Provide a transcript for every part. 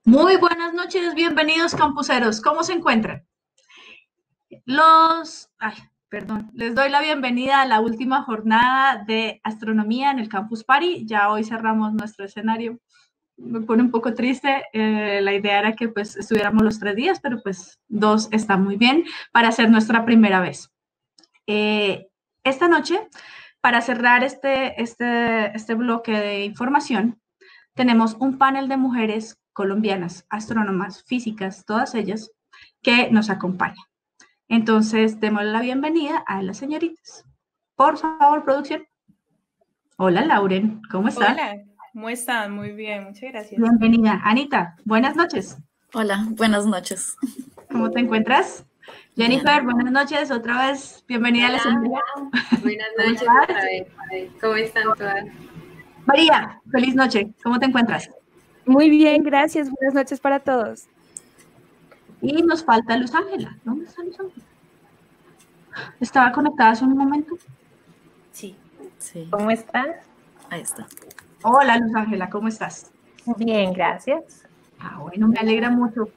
Muy buenas noches, bienvenidos campuseros. ¿Cómo se encuentran? Les doy la bienvenida a la última jornada de astronomía en el Campus Party. Ya hoy cerramos nuestro escenario. Me pone un poco triste. La idea era que pues estuviéramos los 3 días, pero pues 2 está muy bien para hacer nuestra primera vez. Esta noche, para cerrar este bloque de información, tenemos un panel de mujeres colombianas, astrónomas, físicas, todas ellas, que nos acompañan. Entonces, démosle la bienvenida a las señoritas. Por favor, producción. Hola, Lauren, ¿cómo está? Hola, ¿cómo están? Muy bien, muchas gracias. Bienvenida. Anita, buenas noches. Hola, buenas noches. ¿Cómo te encuentras? Jennifer, Bien. buenas noches, otra vez. Bienvenida a la señora. Buenas noches otra vez. ¿Cómo están todas? María, feliz noche. ¿Cómo te encuentras? Muy bien, gracias. Buenas noches para todos. Y nos falta Luz Ángela. ¿Dónde está Luz Ángela? ¿Estaba conectada hace un momento? Sí. ¿Cómo están? Ahí está. Hola, Luz Ángela, ¿cómo estás? Bien, gracias. Bueno, me alegra mucho.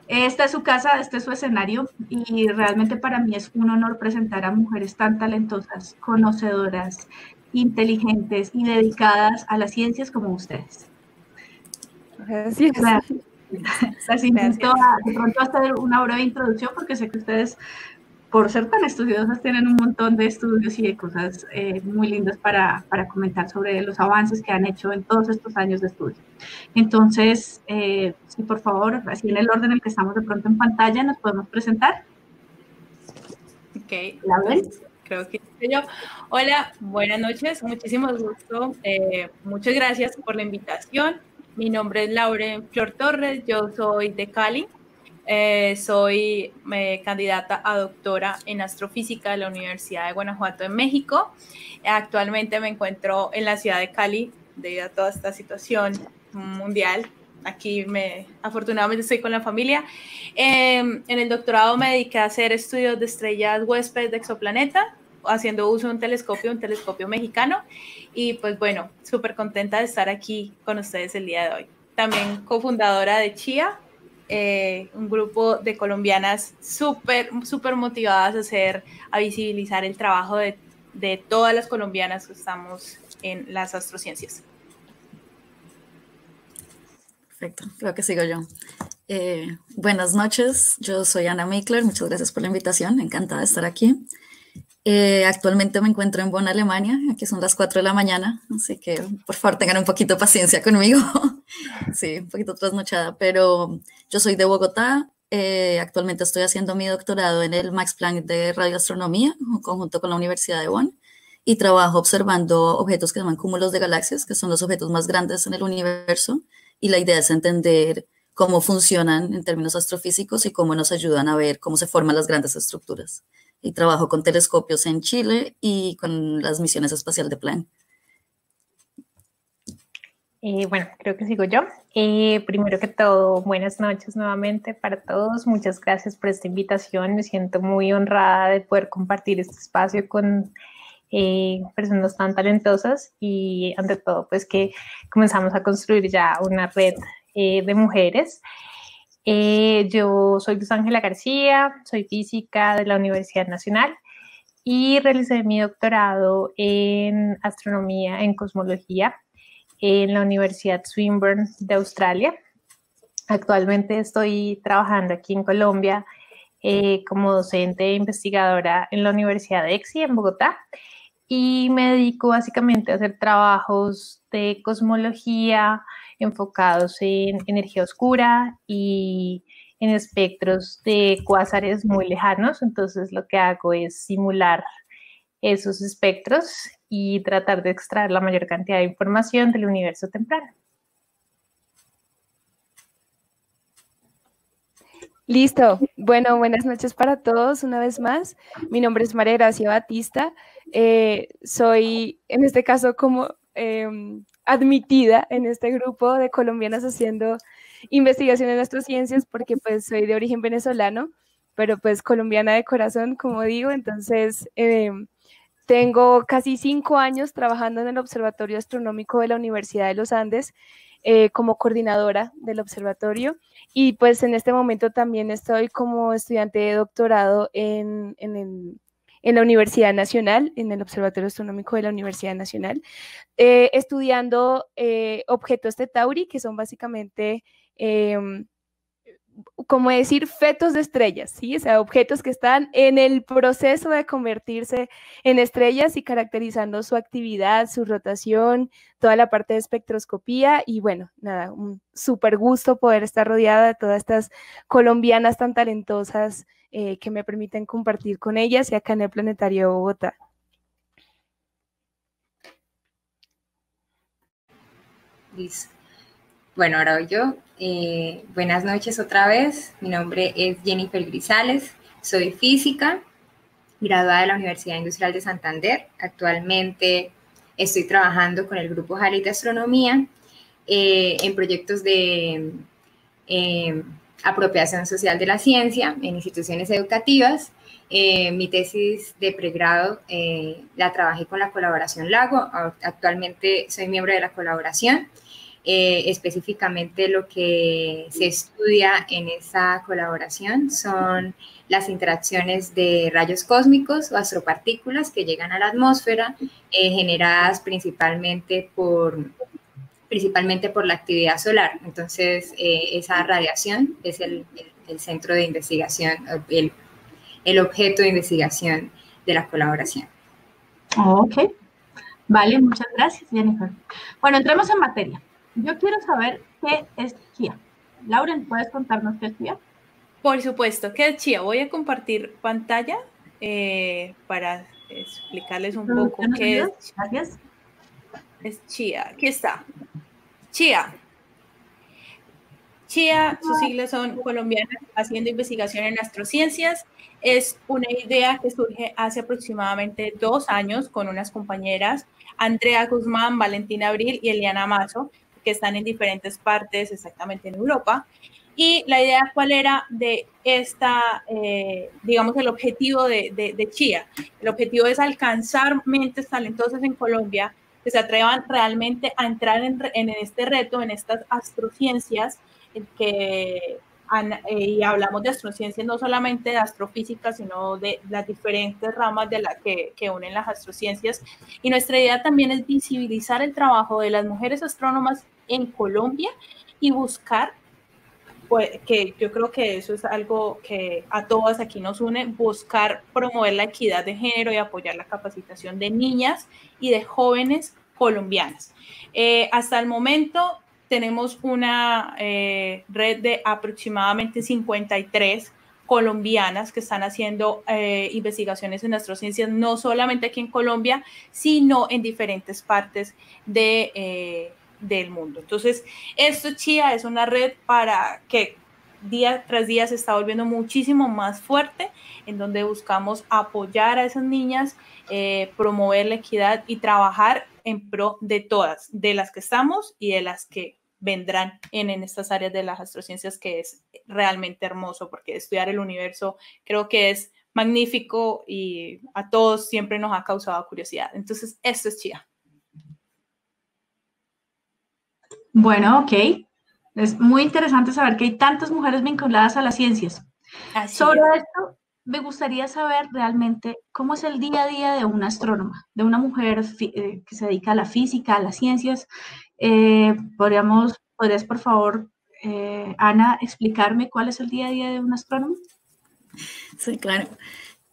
Esta es su casa, este es su escenario y realmente para mí es un honor presentar a mujeres tan talentosas, conocedoras, inteligentes y dedicadas a las ciencias como ustedes. Gracias. Les invito de pronto a hacer una breve introducción porque sé que ustedes, por ser tan estudiosas, tienen un montón de estudios y de cosas muy lindas para comentar sobre los avances que han hecho en todos estos años de estudio. Entonces, si por favor, así en el orden en el que estamos de pronto en pantalla, nos podemos presentar. Ok, entonces, creo que yo. Hola, buenas noches, muchísimo gusto. Muchas gracias por la invitación. Mi nombre es Lauren Flor Torres, yo soy de Cali. Soy candidata a doctora en astrofísica de la Universidad de Guanajuato en México. Actualmente me encuentro en la ciudad de Cali debido a toda esta situación mundial. Aquí afortunadamente estoy con la familia. En el doctorado me dediqué a hacer estudios de estrellas huéspedes de exoplaneta, haciendo uso de un telescopio mexicano. Y pues bueno, súper contenta de estar aquí con ustedes el día de hoy. También cofundadora de CHIA, un grupo de colombianas súper motivadas a visibilizar el trabajo de todas las colombianas que estamos en las astrociencias. Perfecto, creo que sigo yo. Buenas noches, yo soy Ana Mikler, muchas gracias por la invitación, encantada de estar aquí. Actualmente me encuentro en Bonn, Alemania, aquí son las 4 de la mañana, así que por favor tengan un poquito de paciencia conmigo. Sí, un poquito trasnochada, pero yo soy de Bogotá. Actualmente estoy haciendo mi doctorado en el Max Planck de radioastronomía, en conjunto con la Universidad de Bonn, y trabajo observando objetos que se llaman cúmulos de galaxias, que son los objetos más grandes en el universo, y la idea es entender cómo funcionan en términos astrofísicos y cómo nos ayudan a ver cómo se forman las grandes estructuras. Y trabajo con telescopios en Chile y con las misiones espaciales de Planck. Bueno, creo que sigo yo. Primero que todo, buenas noches nuevamente para todos. Muchas gracias por esta invitación. Me siento muy honrada de poder compartir este espacio con personas tan talentosas y ante todo, pues que comenzamos a construir ya una red de mujeres. Yo soy Luz Ángela García, soy física de la Universidad Nacional y realicé mi doctorado en astronomía, en cosmología, en la Universidad Swinburne de Australia. Actualmente estoy trabajando aquí en Colombia como docente e investigadora en la Universidad de EXI en Bogotá y me dedico básicamente a hacer trabajos de cosmología enfocados en energía oscura y en espectros de cuásares muy lejanos. Entonces lo que hago es simular esos espectros y tratar de extraer la mayor cantidad de información del universo temprano. Listo. Bueno, buenas noches para todos una vez más. Mi nombre es María Gracia Batista. Soy, en este caso, como admitida en este grupo de colombianas haciendo investigación en astrociencias porque pues soy de origen venezolano, pero pues colombiana de corazón, como digo. Entonces, tengo casi 5 años trabajando en el Observatorio Astronómico de la Universidad de los Andes como coordinadora del observatorio, y pues en este momento también estoy como estudiante de doctorado en la Universidad Nacional, en el Observatorio Astronómico de la Universidad Nacional, estudiando objetos de Tauri, que son básicamente, como decir, fetos de estrellas, ¿sí? O sea, objetos que están en el proceso de convertirse en estrellas y caracterizando su actividad, su rotación, toda la parte de espectroscopía. Y bueno, nada, un súper gusto poder estar rodeada de todas estas colombianas tan talentosas que me permiten compartir con ellas y acá en el Planetario de Bogotá. Listo. Bueno, ahora voy yo. Buenas noches otra vez. Mi nombre es Jennifer Grisales. Soy física, graduada de la Universidad Industrial de Santander. Actualmente estoy trabajando con el Grupo Halley de Astronomía en proyectos de apropiación social de la ciencia en instituciones educativas. Mi tesis de pregrado la trabajé con la colaboración Lago. Actualmente soy miembro de la colaboración. Específicamente lo que se estudia en esa colaboración son las interacciones de rayos cósmicos o astropartículas que llegan a la atmósfera, generadas principalmente por la actividad solar. Entonces, esa radiación es el centro de investigación, el objeto de investigación de la colaboración. Ok, vale, muchas gracias, Jennifer. Bueno, entremos en materia. Yo quiero saber qué es chía. Lauren, ¿puedes contarnos qué es chía? Por supuesto, ¿qué es chía? Voy a compartir pantalla para explicarles un poco qué es. Gracias. Es chía. Aquí está. Chía. Chía, sus siglas son Colombianas Haciendo Investigación en Astrociencias. Es una idea que surge hace aproximadamente 2 años con unas compañeras, Andrea Guzmán, Valentina Abril y Eliana Mazo, que están en diferentes partes, exactamente en Europa. Y la idea, ¿cuál era de esta, digamos, el objetivo de Chía? El objetivo es alcanzar mentes talentosas en Colombia que se atrevan realmente a entrar en este reto, en estas astrociencias, y hablamos de astrociencias no solamente de astrofísica, sino de las diferentes ramas de la que unen las astrociencias. Y nuestra idea también es visibilizar el trabajo de las mujeres astrónomas en Colombia y buscar, pues, que yo creo que eso es algo que a todas aquí nos une, buscar promover la equidad de género y apoyar la capacitación de niñas y de jóvenes colombianas. Hasta el momento tenemos una red de aproximadamente 53 colombianas que están haciendo investigaciones en astrociencias, no solamente aquí en Colombia, sino en diferentes partes del mundo. Entonces, esto, Chía, es una red para que día tras día se está volviendo muchísimo más fuerte, en donde buscamos apoyar a esas niñas, promover la equidad y trabajar en pro de todas, de las que estamos y de las que vendrán en estas áreas de las astrociencias, que es realmente hermoso, porque estudiar el universo creo que es magnífico y a todos siempre nos ha causado curiosidad. Entonces, esto es Chía. Bueno, ok. Es muy interesante saber que hay tantas mujeres vinculadas a las ciencias. Sobre esto, me gustaría saber realmente cómo es el día a día de una astrónoma, de una mujer que se dedica a la física, a las ciencias. ¿Podrías, por favor, Ana, explicarme cuál es el día a día de un astrónomo? Sí, claro.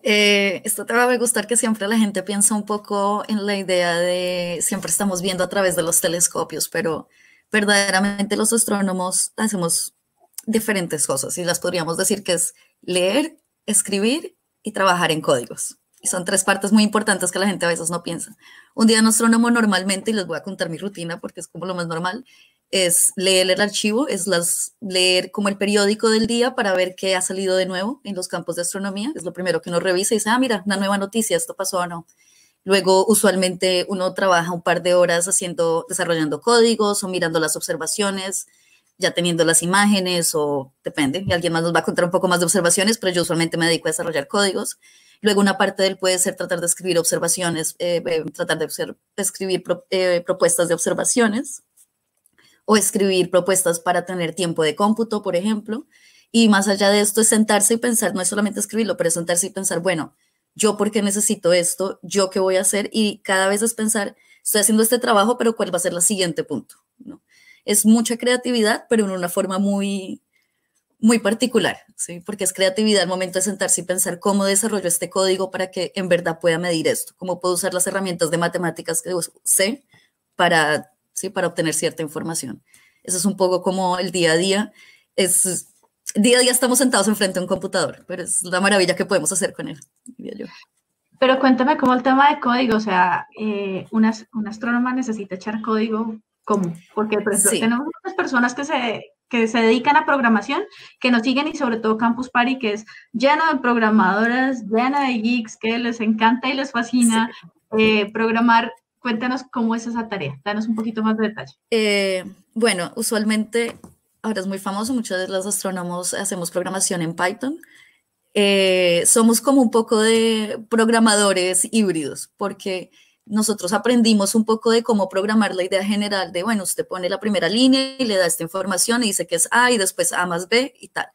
Esto te va a gustar, que siempre la gente piensa un poco en la idea de siempre estamos viendo a través de los telescopios, pero verdaderamente los astrónomos hacemos diferentes cosas y las podríamos decir que es leer, escribir y trabajar en códigos. Y son 3 partes muy importantes que la gente a veces no piensa. Un día un astrónomo normalmente, y les voy a contar mi rutina porque es como lo más normal, es leer el archivo, es leer como el periódico del día para ver qué ha salido de nuevo en los campos de astronomía. Es lo primero que uno revisa y dice, ah, mira, una nueva noticia, esto pasó o no. Luego, usualmente uno trabaja un par de horas desarrollando códigos o mirando las observaciones, ya teniendo las imágenes, o depende, y alguien más nos va a contar un poco más de observaciones, pero yo usualmente me dedico a desarrollar códigos. Luego una parte de él puede ser tratar de escribir observaciones, tratar de escribir propuestas de observaciones. o escribir propuestas para tener tiempo de cómputo, por ejemplo. Y más allá de esto es sentarse y pensar, no es solamente escribirlo, pero es sentarse y pensar, bueno, yo por qué necesito esto, yo qué voy a hacer, y cada vez es pensar, estoy haciendo este trabajo, pero ¿cuál va a ser el siguiente punto? ¿No? Es mucha creatividad, pero en una forma muy, muy particular, ¿sí? Porque es creatividad al momento de sentarse y pensar cómo desarrollo este código para que en verdad pueda medir esto, cómo puedo usar las herramientas de matemáticas que sé para, ¿sí? Para obtener cierta información. Eso es un poco como el día a día. Día a día estamos sentados enfrente a un computador, pero es la maravilla que podemos hacer con él, diría yo. Pero cuéntame cómo el tema de código, o sea, una astrónoma necesita echar código, ¿cómo? Porque, por ejemplo, Sí. tenemos muchas personas que se dedican a programación, que nos siguen, y sobre todo Campus Party, que es lleno de programadoras, lleno de geeks, que les encanta y les fascina programar. Cuéntanos cómo es esa tarea, danos un poquito más de detalle. Bueno, usualmente, ahora es muy famoso, muchos de los astrónomos hacemos programación en Python. Somos como un poco de programadores híbridos, porque nosotros aprendimos un poco de cómo programar la idea general de, bueno, usted pone la primera línea y le da esta información y dice que es A y después A más B y tal.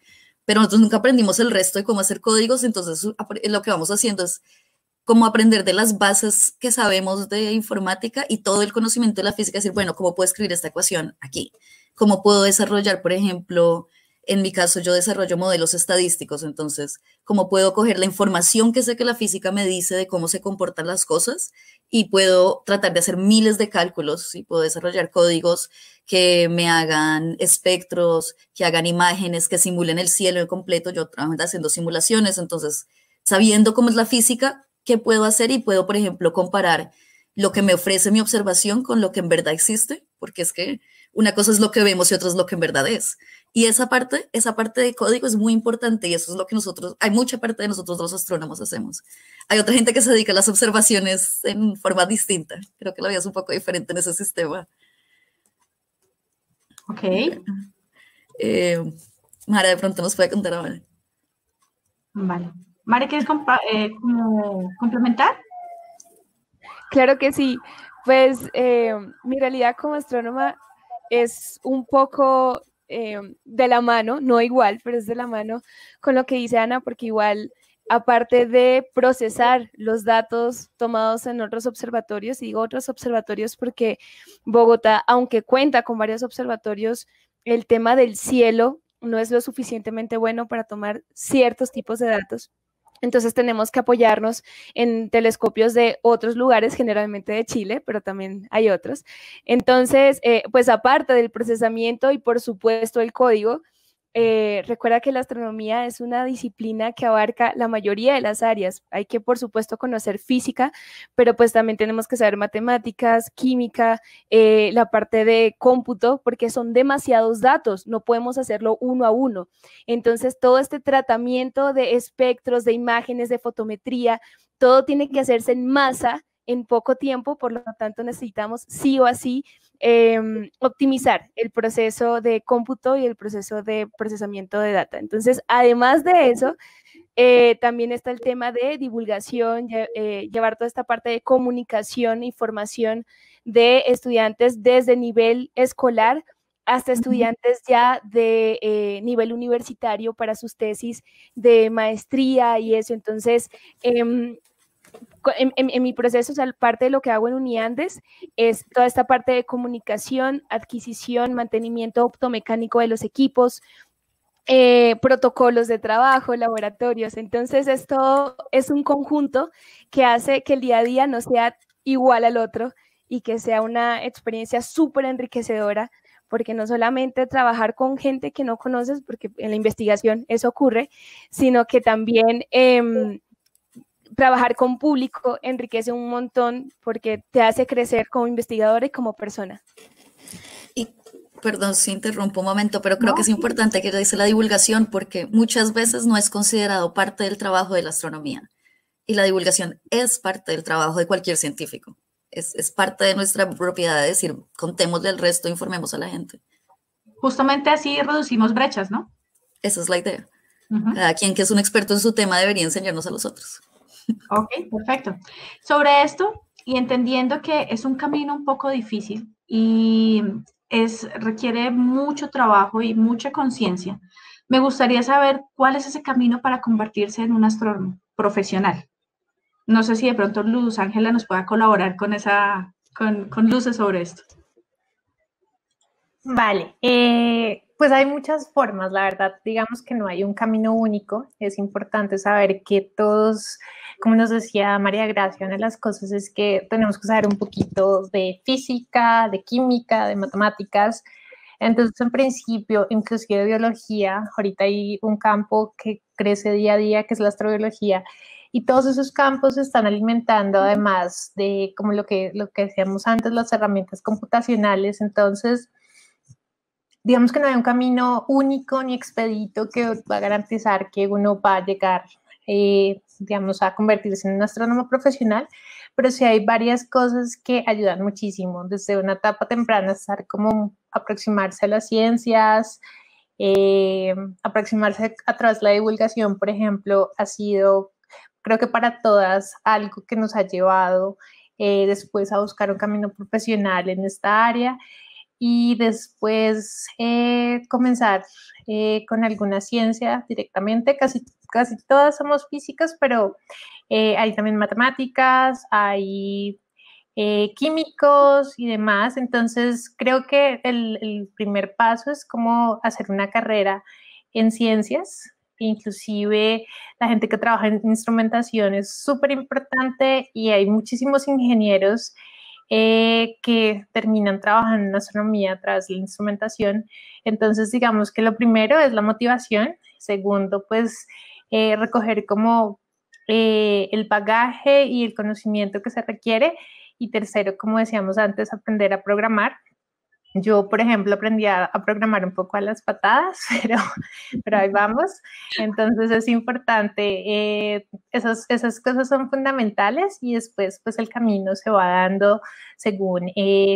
Pero nosotros nunca aprendimos el resto de cómo hacer códigos, entonces lo que vamos haciendo es como aprender de las bases que sabemos de informática y todo el conocimiento de la física, decir, bueno, ¿cómo puedo escribir esta ecuación aquí? ¿Cómo puedo desarrollar, por ejemplo, en mi caso yo desarrollo modelos estadísticos, entonces, ¿cómo puedo coger la información que sé que la física me dice de cómo se comportan las cosas y puedo tratar de hacer miles de cálculos y puedo desarrollar códigos que me hagan espectros, que hagan imágenes, que simulen el cielo en completo? Yo trabajo haciendo simulaciones, entonces, sabiendo cómo es la física, ¿qué puedo hacer? Y puedo, por ejemplo, comparar lo que me ofrece mi observación con lo que en verdad existe, porque es que una cosa es lo que vemos y otra es lo que en verdad es. Y esa parte de código es muy importante y eso es lo que hay mucha parte de nosotros los astrónomos hacemos. Hay otra gente que se dedica a las observaciones en forma distinta. Creo que la vida es un poco diferente en ese sistema. Ok. Mara de pronto nos puede contar ahora. Vale. Mari, ¿quieres como complementar? Claro que sí. Pues mi realidad como astrónoma es un poco de la mano, no igual, pero es de la mano con lo que dice Ana, porque igual, aparte de procesar los datos tomados en otros observatorios, y digo otros observatorios porque Bogotá, aunque cuenta con varios observatorios, el tema del cielo no es lo suficientemente bueno para tomar ciertos tipos de datos. Entonces tenemos que apoyarnos en telescopios de otros lugares, generalmente de Chile, pero también hay otros. Entonces, pues aparte del procesamiento y por supuesto el código, recuerda que la astronomía es una disciplina que abarca la mayoría de las áreas. Hay que, por supuesto, conocer física, pero pues también tenemos que saber matemáticas, química, la parte de cómputo, porque son demasiados datos, no podemos hacerlo uno a uno. Entonces, todo este tratamiento de espectros, de imágenes, de fotometría, todo tiene que hacerse en masa en poco tiempo, por lo tanto necesitamos sí o sí optimizar el proceso de cómputo y el proceso de procesamiento de data. Entonces, además de eso, también está el tema de divulgación, llevar toda esta parte de comunicación y formación de estudiantes desde nivel escolar hasta estudiantes ya de nivel universitario para sus tesis de maestría y eso. Entonces, en mi proceso, o sea, parte de lo que hago en Uniandes es toda esta parte de comunicación, adquisición, mantenimiento optomecánico de los equipos, protocolos de trabajo, laboratorios. Entonces, esto es un conjunto que hace que el día a día no sea igual al otro y que sea una experiencia súper enriquecedora, porque no solamente trabajar con gente que no conoces, porque en la investigación eso ocurre, sino que también trabajar con público enriquece un montón porque te hace crecer como investigadora y como persona. Y perdón si interrumpo un momento, pero creo que es importante que dice la divulgación porque muchas veces no es considerado parte del trabajo de la astronomía. Y la divulgación es parte del trabajo de cualquier científico. Es parte de nuestra propiedad de decir, contémosle el resto, informemos a la gente. Justamente así reducimos brechas, ¿no? Esa es la idea. Cada quien que es un experto en su tema debería enseñarnos a los otros. Ok, perfecto. Sobre esto, y entendiendo que es un camino un poco difícil y requiere mucho trabajo y mucha conciencia. Me gustaría saber cuál es ese camino para convertirse en un astrónomo profesional. No sé si de pronto Luz Ángela nos pueda colaborar con con luces sobre esto. Vale, pues hay muchas formas, la verdad, digamos que no hay un camino único, es importante saber que todos, como nos decía María Gracia, una de las cosas es que tenemos que saber un poquito de física, de química, de matemáticas, entonces en principio, inclusive de biología, ahorita hay un campo que crece día a día, que es la astrobiología, y todos esos campos se están alimentando además de, como lo que decíamos antes, las herramientas computacionales, entonces digamos que no hay un camino único ni expedito que va a garantizar que uno va a llegar, digamos, a convertirse en un astrónomo profesional, pero sí hay varias cosas que ayudan muchísimo, desde una etapa temprana, estar como aproximarse a las ciencias, aproximarse a través de la divulgación, por ejemplo, ha sido, creo que para todas, algo que nos ha llevado después a buscar un camino profesional en esta área y después comenzar con alguna ciencia directamente. Casi todas somos físicas, pero hay también matemáticas, hay químicos y demás. Entonces, creo que el primer paso es como hacer una carrera en ciencias. Inclusive la gente que trabaja en instrumentación es súper importante y hay muchísimos ingenieros que terminan trabajando en astronomía a través de la instrumentación. Entonces, digamos que lo primero es la motivación. Segundo, pues recoger como el bagaje y el conocimiento que se requiere. Y tercero, como decíamos antes, aprender a programar. Yo, por ejemplo, aprendí a programar un poco a las patadas, pero ahí vamos. Entonces es importante, esas cosas son fundamentales y después pues el camino se va dando según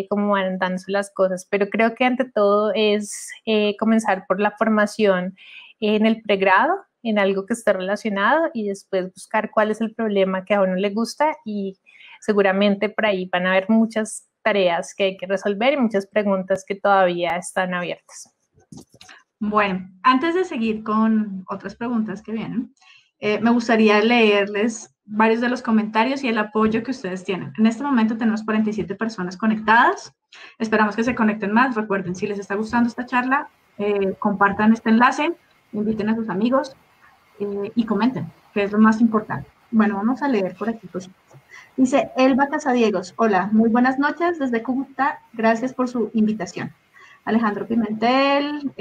cómo van dándose las cosas. Pero creo que ante todo es comenzar por la formación en el pregrado, en algo que esté relacionado y después buscar cuál es el problema que a uno le gusta y seguramente por ahí van a haber muchas tareas que hay que resolver y muchas preguntas que todavía están abiertas. Bueno, antes de seguir con otras preguntas que vienen, me gustaría leerles varios de los comentarios y el apoyo que ustedes tienen. En este momento tenemos 47 personas conectadas. Esperamos que se conecten más. Recuerden, si les está gustando esta charla, compartan este enlace, inviten a sus amigos y comenten, que es lo más importante. Bueno, vamos a leer por aquí cositas. Dice Elba Casadiegos, hola, muy buenas noches desde Cúcuta, gracias por su invitación. Alejandro Pimentel,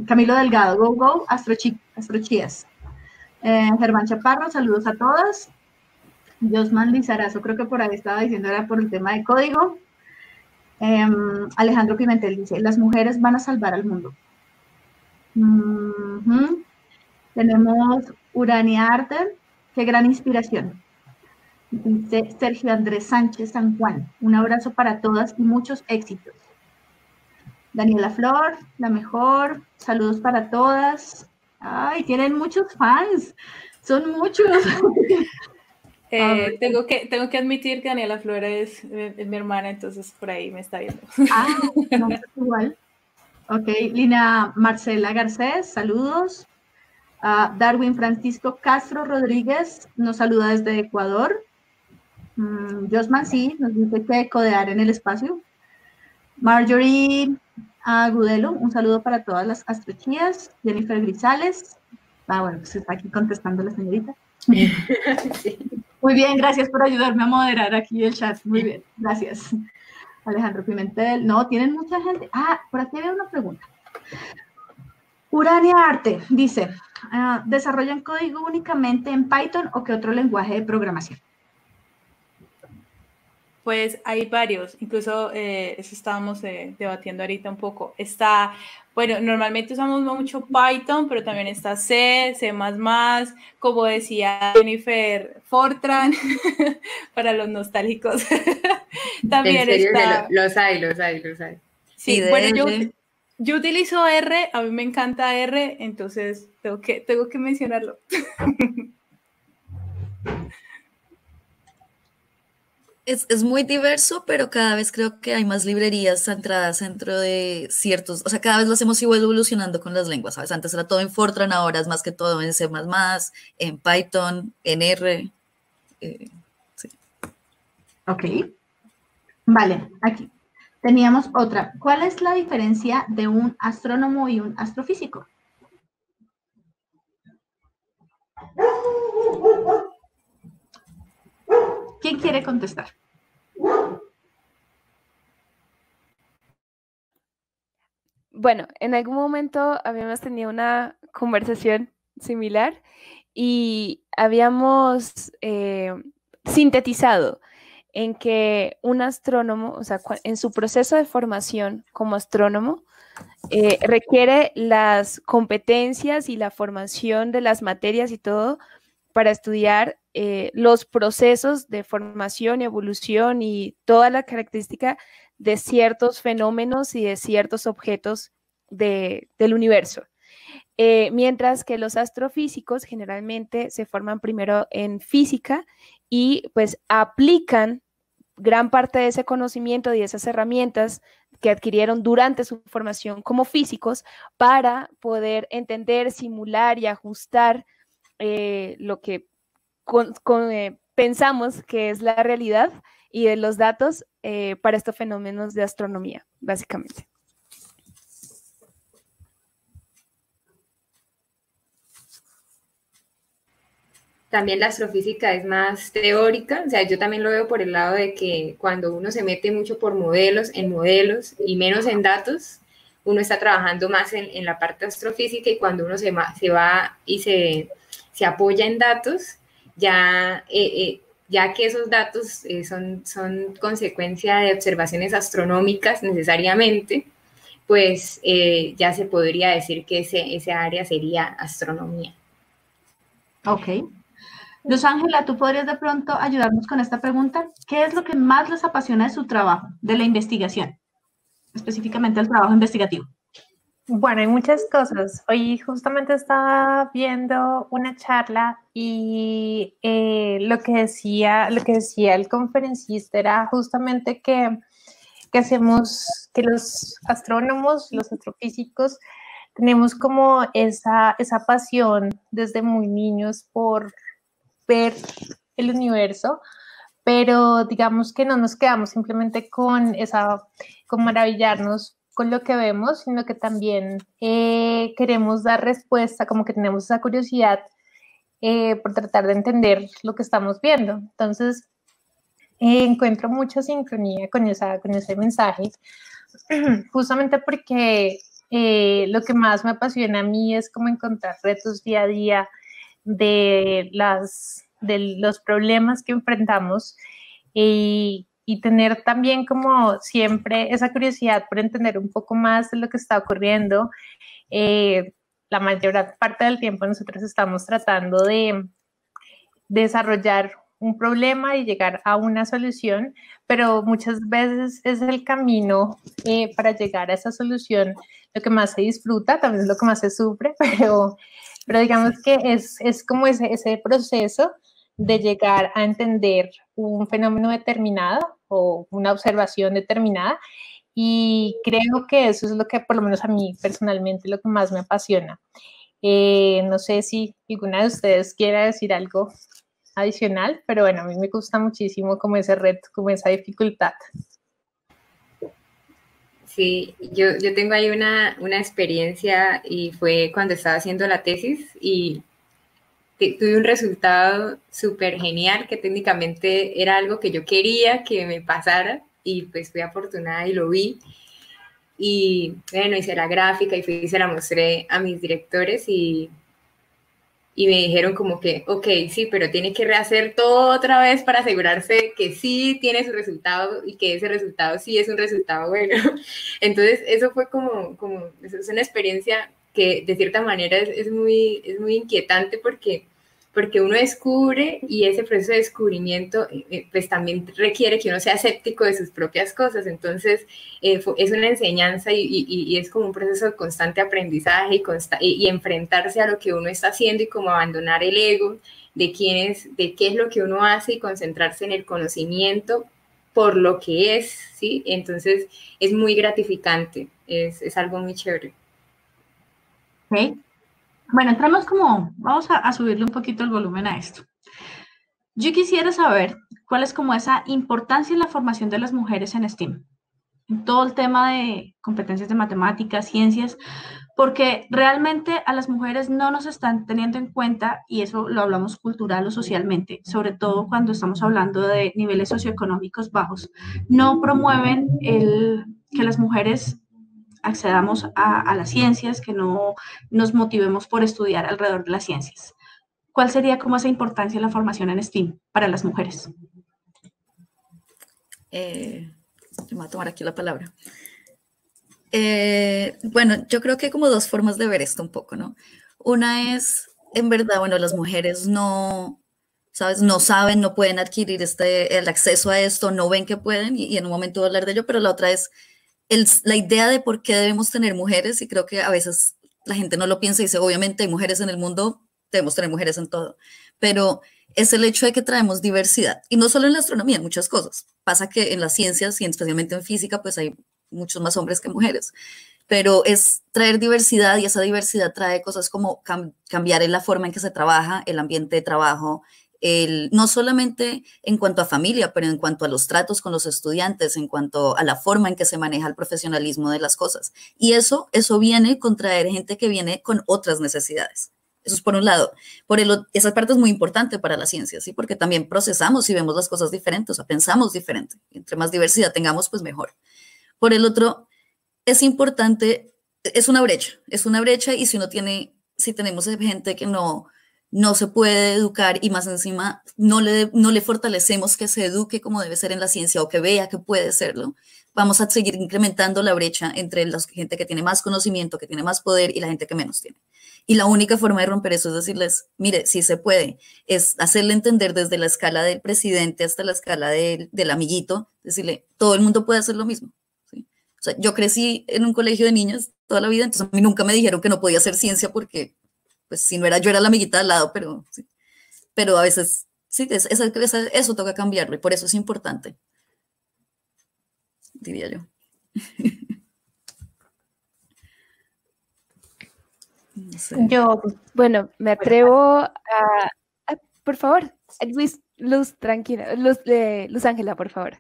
Camilo Delgado, go, Astrochías. Germán Chaparro, saludos a todas. Josman Lizarazo, creo que por ahí estaba diciendo, era por el tema de código. Alejandro Pimentel dice, las mujeres van a salvar al mundo. Tenemos Urania Arte, qué gran inspiración. Dice Sergio Andrés Sánchez San Juan, un abrazo para todas y muchos éxitos. Daniela Flor, la mejor, saludos para todas. Ay, tienen muchos fans, son muchos. Tengo que admitir que Daniela Flor es mi hermana, entonces por ahí me está viendo. No, es igual. Ok, Lina Marcela Garcés, saludos. Darwin Francisco Castro Rodríguez nos saluda desde Ecuador. Josman sí, nos dice que codear en el espacio. Marjorie Agudelo, un saludo para todas las astrochías. Jennifer Grisales. Bueno, pues está aquí contestando la señorita. Sí. Muy bien, gracias por ayudarme a moderar aquí el chat. Muy bien, gracias. Alejandro Pimentel. No, tienen mucha gente. Por aquí había una pregunta. Urania Arte dice, ¿desarrollan código únicamente en Python o qué otro lenguaje de programación? Pues hay varios, incluso eso estábamos debatiendo ahorita un poco. Bueno, normalmente usamos mucho Python, pero también está C, C++, como decía Jennifer, Fortran, para los nostálgicos. También en serio está... que los hay. Sí, bueno, yo utilizo R, a mí me encanta R, entonces tengo que mencionarlo. Es muy diverso, pero cada vez creo que hay más librerías centradas dentro de ciertos, o sea, cada vez los hemos ido evolucionando con las lenguas, ¿sabes? Antes era todo en Fortran, ahora es más que todo en C++, en Python, en R. Sí. Ok. Vale, aquí teníamos otra. ¿Cuál es la diferencia de un astrónomo y un astrofísico? ¿Quién quiere contestar? Bueno, en algún momento habíamos tenido una conversación similar y habíamos sintetizado en que un astrónomo, o sea, en su proceso de formación como astrónomo, requiere las competencias y la formación de las materias y todo para estudiar los procesos de formación y evolución y toda la característica de ciertos fenómenos y de ciertos objetos del universo. Mientras que los astrofísicos generalmente se forman primero en física y pues aplican gran parte de ese conocimiento y de esas herramientas que adquirieron durante su formación como físicos para poder entender, simular y ajustar lo que pensamos que es la realidad y de los datos para estos fenómenos de astronomía, básicamente. También la astrofísica es más teórica, o sea, yo también lo veo por el lado de que cuando uno se mete mucho por modelos y menos en datos, uno está trabajando más en la parte astrofísica, y cuando uno se va y se apoya en datos, ya que esos datos son consecuencia de observaciones astronómicas necesariamente, pues ya se podría decir que esa área sería astronomía. Ok. Luz Ángela, ¿tú podrías de pronto ayudarnos con esta pregunta? ¿Qué es lo que más les apasiona de su trabajo, de la investigación, específicamente el trabajo investigativo? Bueno, hay muchas cosas. Hoy justamente estaba viendo una charla y lo que decía el conferencista era justamente que los astrónomos, los astrofísicos, tenemos como esa pasión desde muy niños por ver el universo, pero digamos que no nos quedamos simplemente con maravillarnos con lo que vemos, sino que también queremos dar respuesta, como que tenemos esa curiosidad por tratar de entender lo que estamos viendo. Entonces, encuentro mucha sincronía con ese mensaje, justamente porque lo que más me apasiona a mí es como encontrar retos día a día de los problemas que enfrentamos y tener también como siempre esa curiosidad por entender un poco más de lo que está ocurriendo. La mayor parte del tiempo nosotros estamos tratando de desarrollar un problema y llegar a una solución, pero muchas veces es el camino para llegar a esa solución lo que más se disfruta, también es lo que más se sufre, pero digamos que es como ese proceso de llegar a entender un fenómeno determinado o una observación determinada, y creo que eso es lo que por lo menos a mí personalmente lo que más me apasiona. No sé si alguna de ustedes quiera decir algo adicional, pero bueno, a mí me gusta muchísimo como ese reto, como esa dificultad. Sí, yo tengo ahí una experiencia, y fue cuando estaba haciendo la tesis y tuve un resultado súper genial, que técnicamente era algo que yo quería que me pasara, y pues fui afortunada y lo vi. Y bueno, hice la gráfica y se la mostré a mis directores y me dijeron como que, ok, sí, pero tiene que rehacer todo otra vez para asegurarse que sí tiene su resultado y que ese resultado sí es un resultado bueno. Entonces, eso fue es una experiencia que de cierta manera es muy inquietante, porque uno descubre, y ese proceso de descubrimiento pues también requiere que uno sea escéptico de sus propias cosas. Entonces es una enseñanza y es como un proceso de constante aprendizaje y enfrentarse a lo que uno está haciendo, y como abandonar el ego de qué es lo que uno hace y concentrarse en el conocimiento por lo que es, ¿sí? Entonces es muy gratificante, es algo muy chévere. Ok. Bueno, vamos a subirle un poquito el volumen a esto. Yo quisiera saber cuál es como esa importancia en la formación de las mujeres en STEAM, en todo el tema de competencias de matemáticas, ciencias, porque realmente a las mujeres no nos están teniendo en cuenta, y eso lo hablamos cultural o socialmente, sobre todo cuando estamos hablando de niveles socioeconómicos bajos, no promueven que las mujeres accedamos a las ciencias, que no nos motivemos por estudiar alrededor de las ciencias. ¿Cuál sería como esa importancia en la formación en STEAM para las mujeres? Yo voy a tomar aquí la palabra. Bueno, yo creo que hay como dos formas de ver esto un poco, ¿no? Una es, en verdad, bueno, las mujeres no, ¿sabes? No saben, no pueden adquirir el acceso a esto, no ven que pueden, y en un momento voy a hablar de ello, pero la otra es la idea de por qué debemos tener mujeres, y creo que a veces la gente no lo piensa y dice, obviamente hay mujeres en el mundo, debemos tener mujeres en todo, pero es el hecho de que traemos diversidad, y no solo en la astronomía, en muchas cosas. Pasa que en las ciencias, y especialmente en física, pues hay muchos más hombres que mujeres, pero es traer diversidad, y esa diversidad trae cosas como cambiar en la forma en que se trabaja, el ambiente de trabajo, no solamente en cuanto a familia, pero en cuanto a los tratos con los estudiantes, en cuanto a la forma en que se maneja el profesionalismo de las cosas. Y eso viene con traer gente que viene con otras necesidades. Eso es por un lado. Esa parte es muy importante para la ciencia, ¿sí? Porque también procesamos y vemos las cosas diferentes, o sea, pensamos diferente. Entre más diversidad tengamos, pues mejor. Por el otro, es importante, es una brecha, y si tenemos gente que no se puede educar, y más encima no le fortalecemos que se eduque como debe ser en la ciencia, o que vea que puede serlo, vamos a seguir incrementando la brecha entre la gente que tiene más conocimiento, que tiene más poder, y la gente que menos tiene. Y la única forma de romper eso es decirles, mire, sí se puede, es hacerle entender desde la escala del presidente hasta la escala del amiguito, decirle, todo el mundo puede hacer lo mismo. ¿Sí? O sea, yo crecí en un colegio de niñas toda la vida, entonces a mí nunca me dijeron que no podía hacer ciencia, porque pues si no era yo, era la amiguita al lado, pero, sí. Pero a veces, sí, eso toca cambiarlo, y por eso es importante, diría yo. No sé. Yo, bueno, me atrevo a por favor, Luz, tranquila, Luz Ángela, por favor.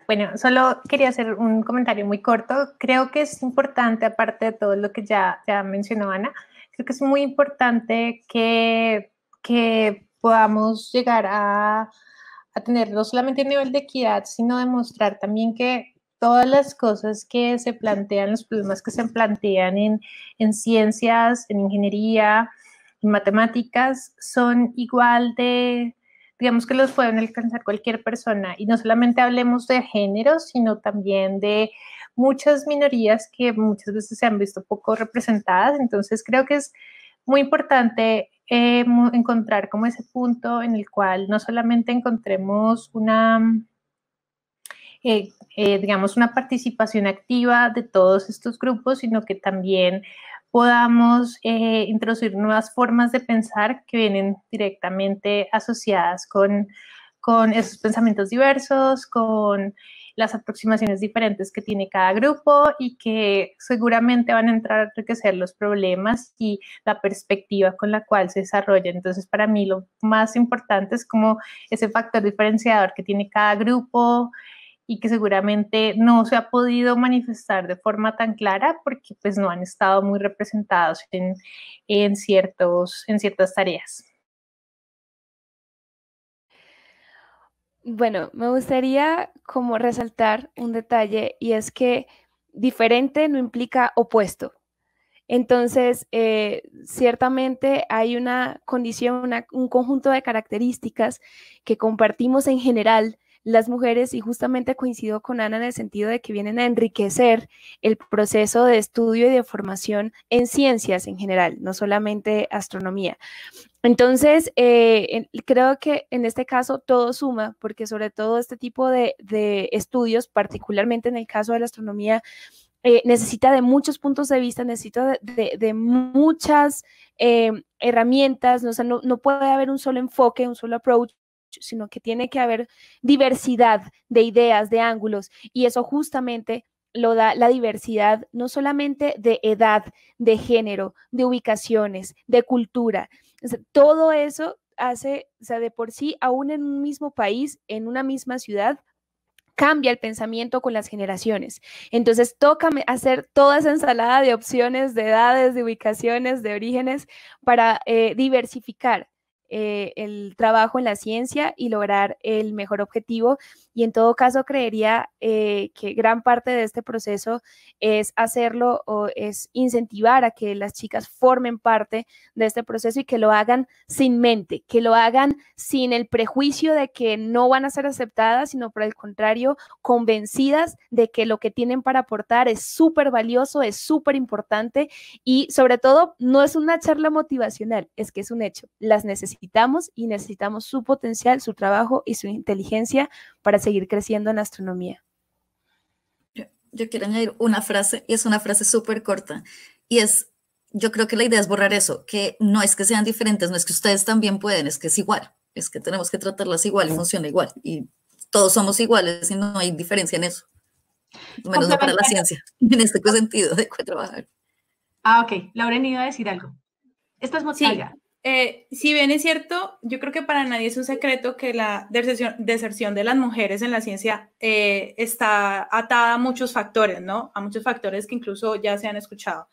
Bueno, solo quería hacer un comentario muy corto. Creo que es importante, aparte de todo lo que ya mencionó Ana, creo que es muy importante que podamos llegar a tener no solamente un nivel de equidad, sino demostrar también que todas las cosas que se plantean, los problemas que se plantean en ciencias, en ingeniería, en matemáticas, son igual de, digamos que los pueden alcanzar cualquier persona. Y no solamente hablemos de género, sino también de muchas minorías que muchas veces se han visto poco representadas. Entonces creo que es muy importante encontrar como ese punto en el cual no solamente encontremos digamos, una participación activa de todos estos grupos, sino que también podamos introducir nuevas formas de pensar que vienen directamente asociadas con esos pensamientos diversos, con las aproximaciones diferentes que tiene cada grupo, y que seguramente van a entrar a enriquecer los problemas y la perspectiva con la cual se desarrolla. Entonces, para mí lo más importante es como ese factor diferenciador que tiene cada grupo, y que seguramente no se ha podido manifestar de forma tan clara porque pues no han estado muy representados en ciertas tareas. Bueno, me gustaría como resaltar un detalle, y es que diferente no implica opuesto. Entonces, ciertamente hay una condición, un conjunto de características que compartimos en general las mujeres, y justamente coincido con Ana en el sentido de que vienen a enriquecer el proceso de estudio y de formación en ciencias en general, no solamente astronomía. Entonces, creo que en este caso todo suma, porque sobre todo este tipo de estudios, particularmente en el caso de la astronomía, necesita de muchos puntos de vista, necesita de muchas herramientas, ¿no? O sea, no puede haber un solo enfoque, un solo approach, sino que tiene que haber diversidad de ideas, de ángulos, y eso justamente lo da la diversidad no solamente de edad, de género, de ubicaciones, de cultura. O sea, todo eso hace, o sea, de por sí, aún en un mismo país, en una misma ciudad, cambia el pensamiento con las generaciones. Entonces toca hacer toda esa ensalada de opciones, de edades, de ubicaciones, de orígenes, para diversificar el trabajo en la ciencia y lograr el mejor objetivo. Y en todo caso creería que gran parte de este proceso es hacerlo o es incentivar a que las chicas formen parte de este proceso y que lo hagan sin mente, que lo hagan sin el prejuicio de que no van a ser aceptadas, sino por el contrario, convencidas de que lo que tienen para aportar es súper valioso, es súper importante, y sobre todo no es una charla motivacional, es que es un hecho. Las necesitamos y necesitamos su potencial, su trabajo y su inteligencia para seguir creciendo en la astronomía. Yo quiero añadir una frase, y es una frase súper corta, y es, yo creo que la idea es borrar eso, que no es que sean diferentes, no es que ustedes también pueden, es que es igual, es que tenemos que tratarlas igual y funciona igual, y todos somos iguales y no hay diferencia en eso, menos no para la ciencia, en este sentido de trabajar. Ah, ok, Lauren iba a decir algo. Esto es motivación. Sí. Si bien es cierto, yo creo que para nadie es un secreto que la deserción de las mujeres en la ciencia está atada a muchos factores, ¿no? A muchos factores que incluso ya se han escuchado.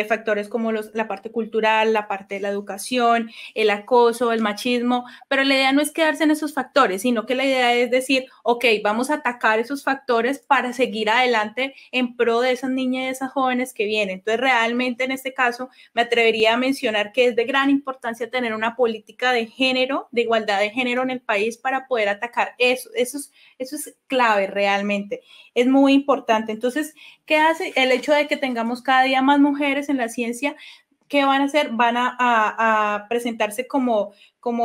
Factores como la parte cultural, la parte de la educación, el acoso, el machismo, pero la idea no es quedarse en esos factores, sino que la idea es decir, ok, vamos a atacar esos factores para seguir adelante en pro de esas niñas y de esas jóvenes que vienen. Entonces, realmente en este caso me atrevería a mencionar que es de gran importancia tener una política de género, de igualdad de género en el país para poder atacar eso. Eso es clave realmente, es muy importante. Entonces, ¿qué hace el hecho de que tengamos cada día más mujeres en la ciencia? ¿Qué van a hacer? Van a presentarse como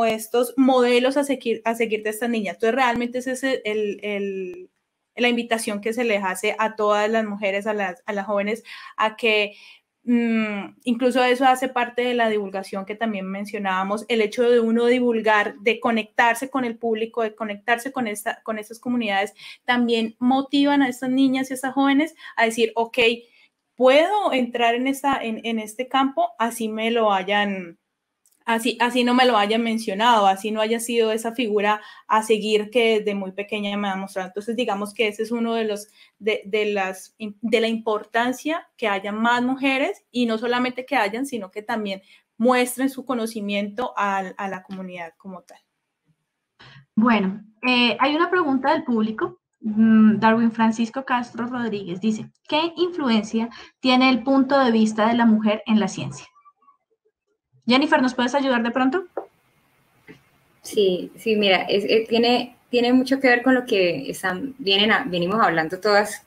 estos modelos a seguir de estas niñas. Entonces, realmente ese es la invitación que se les hace a todas las mujeres, a las jóvenes, a que incluso eso hace parte de la divulgación que también mencionábamos, el hecho de uno divulgar, de conectarse con el público, de conectarse con estas comunidades, también motivan a estas niñas y a estas jóvenes a decir, ok, puedo entrar en este campo, así me lo hayan, así no me lo hayan mencionado, así no haya sido esa figura a seguir que desde muy pequeña me ha mostrado. Entonces, digamos que ese es uno de la importancia que haya más mujeres, y no solamente que hayan, sino que también muestren su conocimiento a la comunidad como tal. Bueno, hay una pregunta del público. Darwin Francisco Castro Rodríguez dice, ¿qué influencia tiene el punto de vista de la mujer en la ciencia? Jennifer, ¿nos puedes ayudar de pronto? Sí, mira, tiene mucho que ver con lo que venimos hablando todas,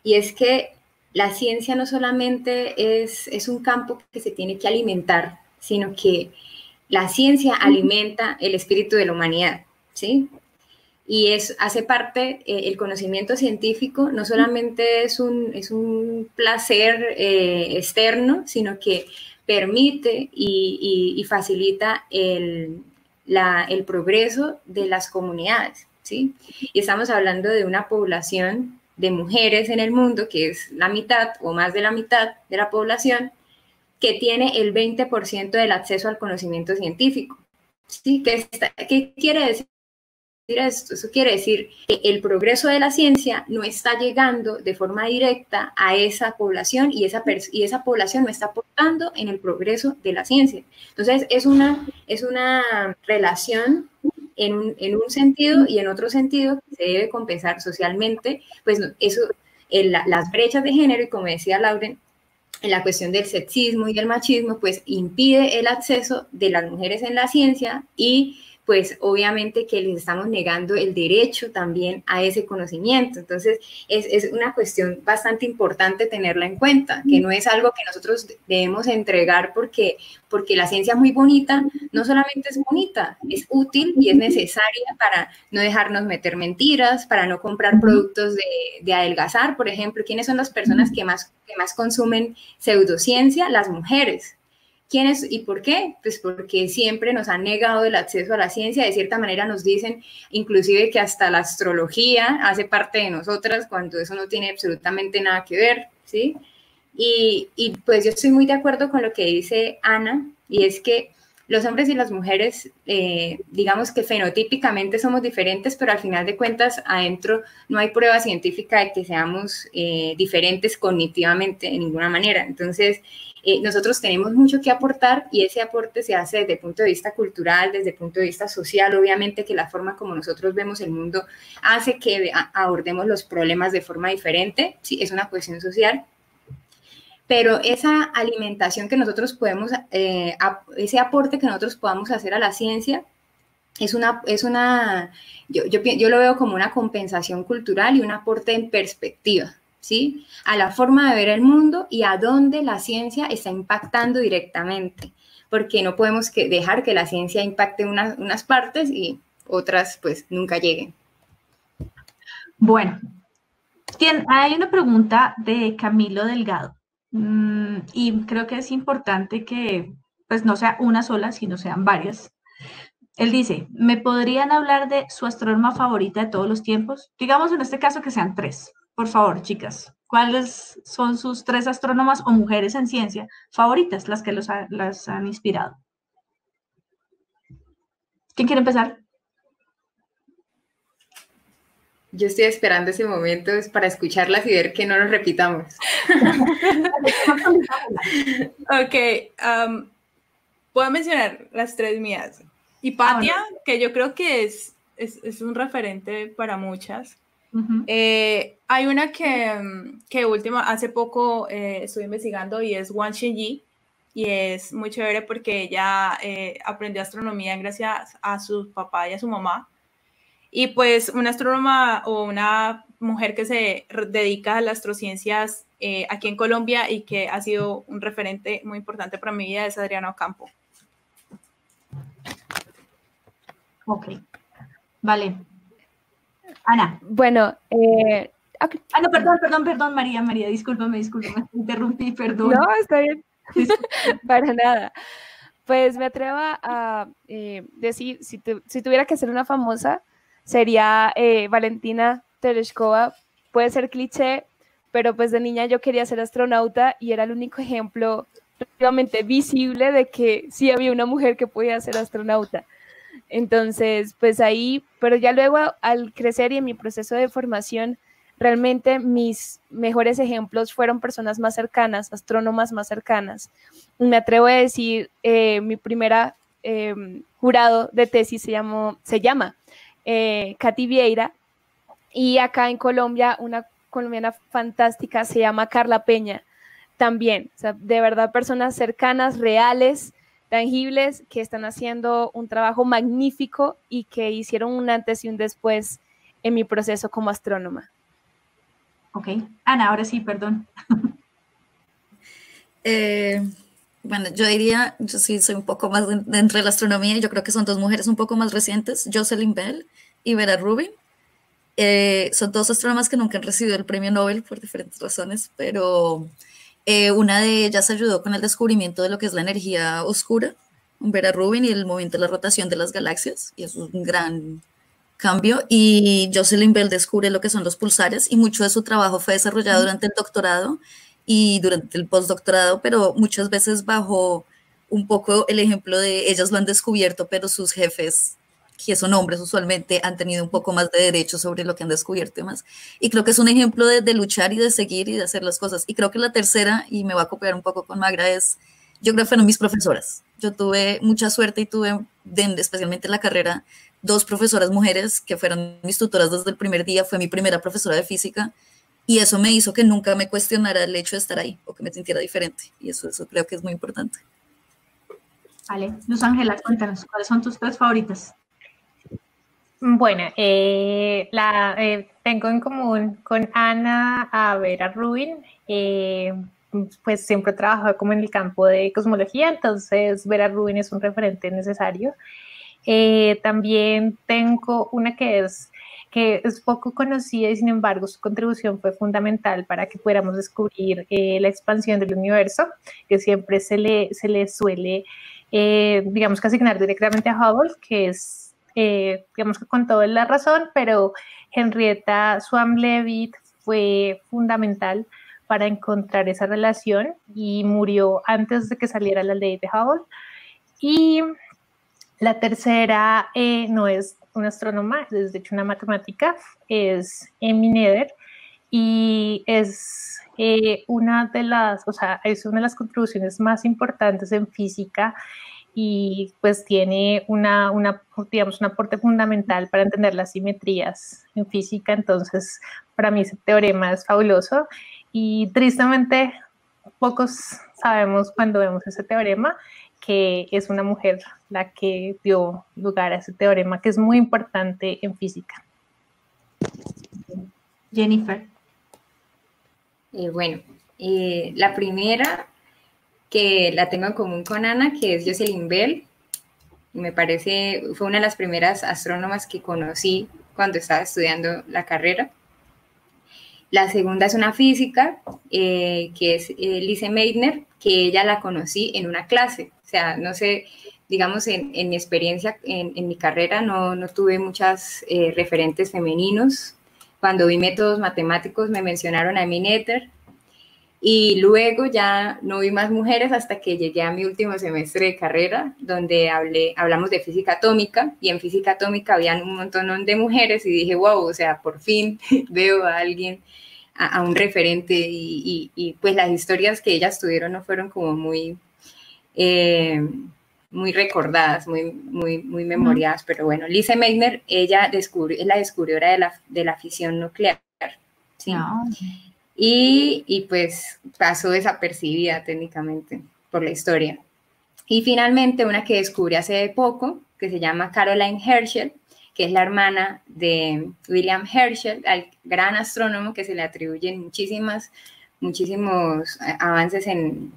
y es que la ciencia no solamente es un campo que se tiene que alimentar, sino que la ciencia alimenta el espíritu de la humanidad, ¿sí? Y hace parte, el conocimiento científico no solamente es un placer externo, sino que permite y facilita el progreso de las comunidades, ¿sí? Y estamos hablando de una población de mujeres en el mundo, que es la mitad o más de la mitad de la población, que tiene el 20% del acceso al conocimiento científico, ¿sí? ¿Qué quiere decir esto? Eso quiere decir que el progreso de la ciencia no está llegando de forma directa a esa población, y esa población no está aportando en el progreso de la ciencia. Entonces, es una relación en un sentido, y en otro sentido se debe compensar socialmente, pues eso, las brechas de género, y como decía Lauren, en la cuestión del sexismo y del machismo, pues impide el acceso de las mujeres en la ciencia, y pues obviamente que les estamos negando el derecho también a ese conocimiento. Entonces, es una cuestión bastante importante tenerla en cuenta, que no es algo que nosotros debemos entregar porque la ciencia es muy bonita, no solamente es bonita, es útil y es necesaria para no dejarnos meter mentiras, para no comprar productos de adelgazar, por ejemplo. ¿Quiénes son las personas que más consumen pseudociencia? Las mujeres. ¿Quiénes y por qué? Pues porque siempre nos han negado el acceso a la ciencia. De cierta manera nos dicen inclusive que hasta la astrología hace parte de nosotras cuando eso no tiene absolutamente nada que ver, ¿sí? Y pues yo estoy muy de acuerdo con lo que dice Ana, y es que los hombres y las mujeres, digamos que fenotípicamente somos diferentes, pero al final de cuentas adentro no hay prueba científica de que seamos diferentes cognitivamente de ninguna manera. Entonces, nosotros tenemos mucho que aportar y ese aporte se hace desde el punto de vista cultural, desde el punto de vista social. Obviamente que la forma como nosotros vemos el mundo hace que abordemos los problemas de forma diferente, sí, es una cuestión social. Pero esa alimentación que nosotros podemos, ese aporte que nosotros podamos hacer a la ciencia, yo lo veo como una compensación cultural y un aporte en perspectiva, ¿sí? A la forma de ver el mundo y a dónde la ciencia está impactando directamente, porque no podemos dejar que la ciencia impacte unas partes y otras pues nunca lleguen. Bueno, hay una pregunta de Camilo Delgado. Y creo que es importante que pues no sea una sola, sino sean varias. Él dice, ¿me podrían hablar de su astrónoma favorita de todos los tiempos? Digamos en este caso que sean 3. Por favor, chicas, ¿cuáles son sus 3 astrónomas o mujeres en ciencia favoritas, las que las han inspirado? ¿Quién quiere empezar? Yo estoy esperando ese momento para escucharlas y ver que no nos repitamos. Ok, puedo mencionar las 3 mías. Hipatia, que yo creo que es un referente para muchas. Hay una que hace poco estuve investigando y es Wang Xinyi, y es muy chévere porque ella aprendió astronomía gracias a su papá y a su mamá. Y pues una astrónoma o una mujer que se dedica a las astrociencias aquí en Colombia y que ha sido un referente muy importante para mi vida es Adriana Ocampo. Ok, vale. Ana. Bueno, okay. No, perdón, María, discúlpame, interrumpí, perdón. No, está bien. Para nada. Pues me atrevo a decir, si tuviera que ser una famosa, sería Valentina Tereshkova. Puede ser cliché, pero pues de niña yo quería ser astronauta y era el único ejemplo relativamente visible de que sí había una mujer que podía ser astronauta. Entonces, pues ahí, pero ya luego al crecer y en mi proceso de formación, realmente mis mejores ejemplos fueron personas más cercanas, astrónomas más cercanas. Me atrevo a decir, mi primera jurado de tesis se llama Katy Vieira, y acá en Colombia una colombiana fantástica se llama Carla Peña también. O sea, de verdad personas cercanas, reales, tangibles, que están haciendo un trabajo magnífico y que hicieron un antes y un después en mi proceso como astrónoma. Ok. Ana, ahora sí, perdón. Bueno, yo sí soy un poco más dentro de la astronomía y yo creo que son 2 mujeres un poco más recientes, Jocelyn Bell y Vera Rubin. Son 2 astrónomas que nunca han recibido el premio Nobel por diferentes razones, pero una de ellas ayudó con el descubrimiento de lo que es la energía oscura, Vera Rubin, y el movimiento de la rotación de las galaxias, y eso es un gran cambio. Y Jocelyn Bell descubre lo que son los pulsares, y mucho de su trabajo fue desarrollado durante el doctorado y durante el postdoctorado, pero muchas veces bajo un poco el ejemplo de ellas lo han descubierto, pero sus jefes, que son hombres usualmente, han tenido un poco más de derechos sobre lo que han descubierto y más. Y creo que es un ejemplo de luchar y de seguir y de hacer las cosas. Y creo que la tercera, y me voy a copiar un poco con Magra, yo creo que fueron mis profesoras. Yo tuve mucha suerte y tuve, especialmente en la carrera, 2 profesoras mujeres que fueron mis tutoras desde el primer día. Fue mi primera profesora de física y eso me hizo que nunca me cuestionara el hecho de estar ahí o que me sintiera diferente. Y eso creo que es muy importante. Vale. Luz Ángela, cuéntanos, ¿cuáles son tus 3 favoritas? Bueno, tengo en común con Ana a Vera Rubin. Pues siempre he trabajado como en el campo de cosmología, entonces Vera Rubin es un referente necesario. También tengo una que es poco conocida y sin embargo su contribución fue fundamental para que pudiéramos descubrir la expansión del universo, que siempre se le suele, digamos, que asignar directamente a Hubble, que es, digamos que con toda la razón, pero Henrietta Swan-Leavitt fue fundamental para encontrar esa relación y murió antes de que saliera la ley de Hubble. Y la tercera no es una astrónoma, es de hecho una matemática, es Emmy Noether, y es una de las contribuciones más importantes en física y pues tiene digamos, un aporte fundamental para entender las simetrías en física. Entonces, para mí ese teorema es fabuloso y tristemente pocos sabemos cuando vemos ese teorema que es una mujer la que dio lugar a ese teorema que es muy importante en física. Jennifer. Bueno, la primera que la tengo en común con Ana, que es Jocelyn Bell. Me parece, fue una de las primeras astrónomas que conocí cuando estaba estudiando la carrera. La segunda es una física, que es Lise Meitner, que ella la conocí en una clase. O sea, no sé, digamos, en mi experiencia, en mi carrera, no tuve muchas referentes femeninos. Cuando vi métodos matemáticos me mencionaron a Emmy Noether, y luego ya no vi más mujeres hasta que llegué a mi último semestre de carrera, donde hablamos de física atómica, y en física atómica habían un montón de mujeres y dije, wow, o sea, por fin veo a alguien, a un referente, y pues las historias que ellas tuvieron no fueron como muy recordadas, muy memoriadas, pero bueno, Lise Meitner, ella es la descubridora de la fisión nuclear, ¿sí? No. Y pues pasó desapercibida técnicamente por la historia. Y finalmente una que descubrí hace poco, que se llama Caroline Herschel, que es la hermana de William Herschel, al gran astrónomo que se le atribuyen muchísimos avances en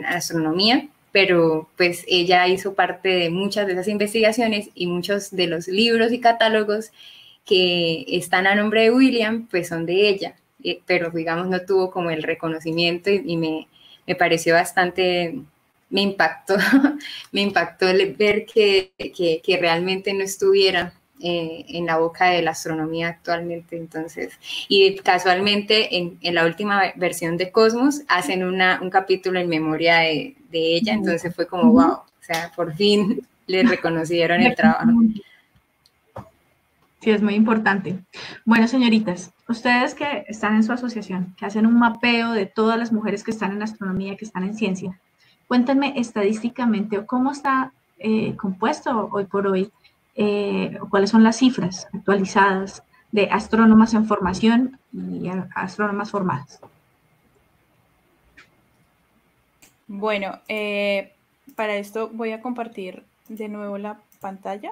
astronomía, pero pues ella hizo parte de muchas de esas investigaciones, y muchos de los libros y catálogos que están a nombre de William, pues son de ella. Pero digamos no tuvo como el reconocimiento, y me pareció bastante, me impactó ver que realmente no estuviera en la boca de la astronomía actualmente. Entonces, y casualmente en la última versión de Cosmos hacen un capítulo en memoria de ella, entonces fue como wow, o sea, por fin le reconocieron el trabajo. Sí, es muy importante. Bueno, señoritas, ustedes que están en su asociación, que hacen un mapeo de todas las mujeres que están en astronomía, que están en ciencia, cuéntenme estadísticamente cómo está compuesto hoy por hoy, cuáles son las cifras actualizadas de astrónomas en formación y astrónomas formadas. Bueno, para esto voy a compartir de nuevo la pantalla.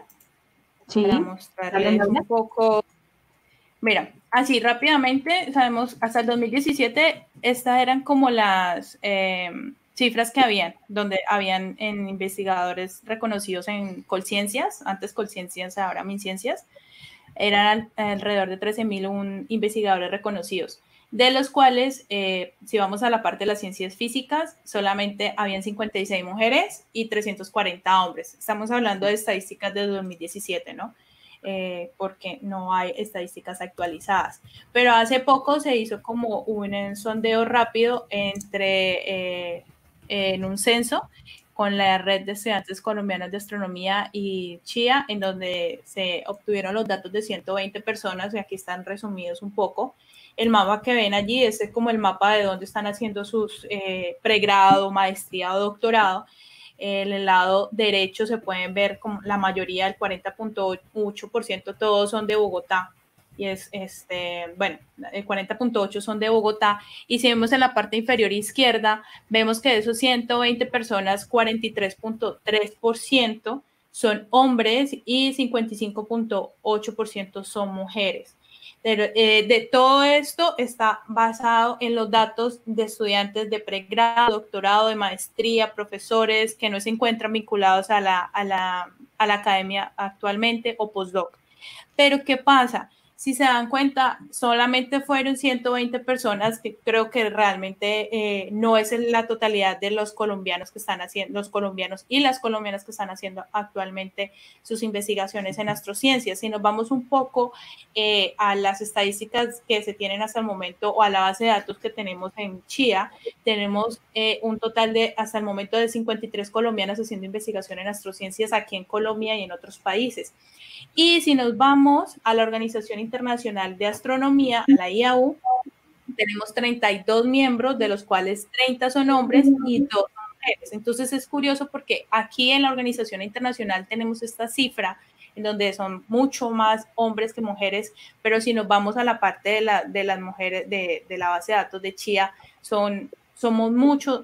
Sí, para mostrarles un poco. Mira, así rápidamente, sabemos, hasta el 2017, estas eran como las cifras que habían, donde habían en investigadores reconocidos en Colciencias, antes Colciencias, ahora MinCiencias, eran alrededor de 13.000 investigadores reconocidos, de los cuales, si vamos a la parte de las ciencias físicas, solamente habían 56 mujeres y 340 hombres. Estamos hablando de estadísticas de 2017, ¿no? Porque no hay estadísticas actualizadas. Pero hace poco se hizo como un sondeo rápido en un censo con la red de estudiantes colombianos de astronomía y CIA, en donde se obtuvieron los datos de 120 personas, y aquí están resumidos un poco. El mapa que ven allí es como el mapa de donde están haciendo sus pregrado, maestría o doctorado. En el lado derecho se pueden ver como la mayoría, el 40.8%, todos son de Bogotá. Y bueno, el 40.8% son de Bogotá. Y si vemos en la parte inferior izquierda, vemos que de esos 120 personas, 43.3% son hombres y 55.8% son mujeres. De todo esto está basado en los datos de estudiantes de pregrado, doctorado, de maestría, profesores que no se encuentran vinculados a la academia actualmente o postdoc. Pero ¿qué pasa? Si se dan cuenta, solamente fueron 120 personas, que creo que realmente no es la totalidad de los colombianos que están haciendo, los colombianos y las colombianas que están haciendo actualmente sus investigaciones en astrociencias. Si nos vamos un poco a las estadísticas que se tienen hasta el momento o a la base de datos que tenemos en CHIA, tenemos un total de hasta el momento de 53 colombianas haciendo investigación en astrociencias aquí en Colombia y en otros países. Y si nos vamos a la Organización Internacional de Astronomía, a la IAU, tenemos 32 miembros, de los cuales 30 son hombres y 2 son mujeres. Entonces es curioso porque aquí en la Organización Internacional tenemos esta cifra en donde son mucho más hombres que mujeres, pero si nos vamos a la parte de las mujeres, de la base de datos de CHIA, somos muchas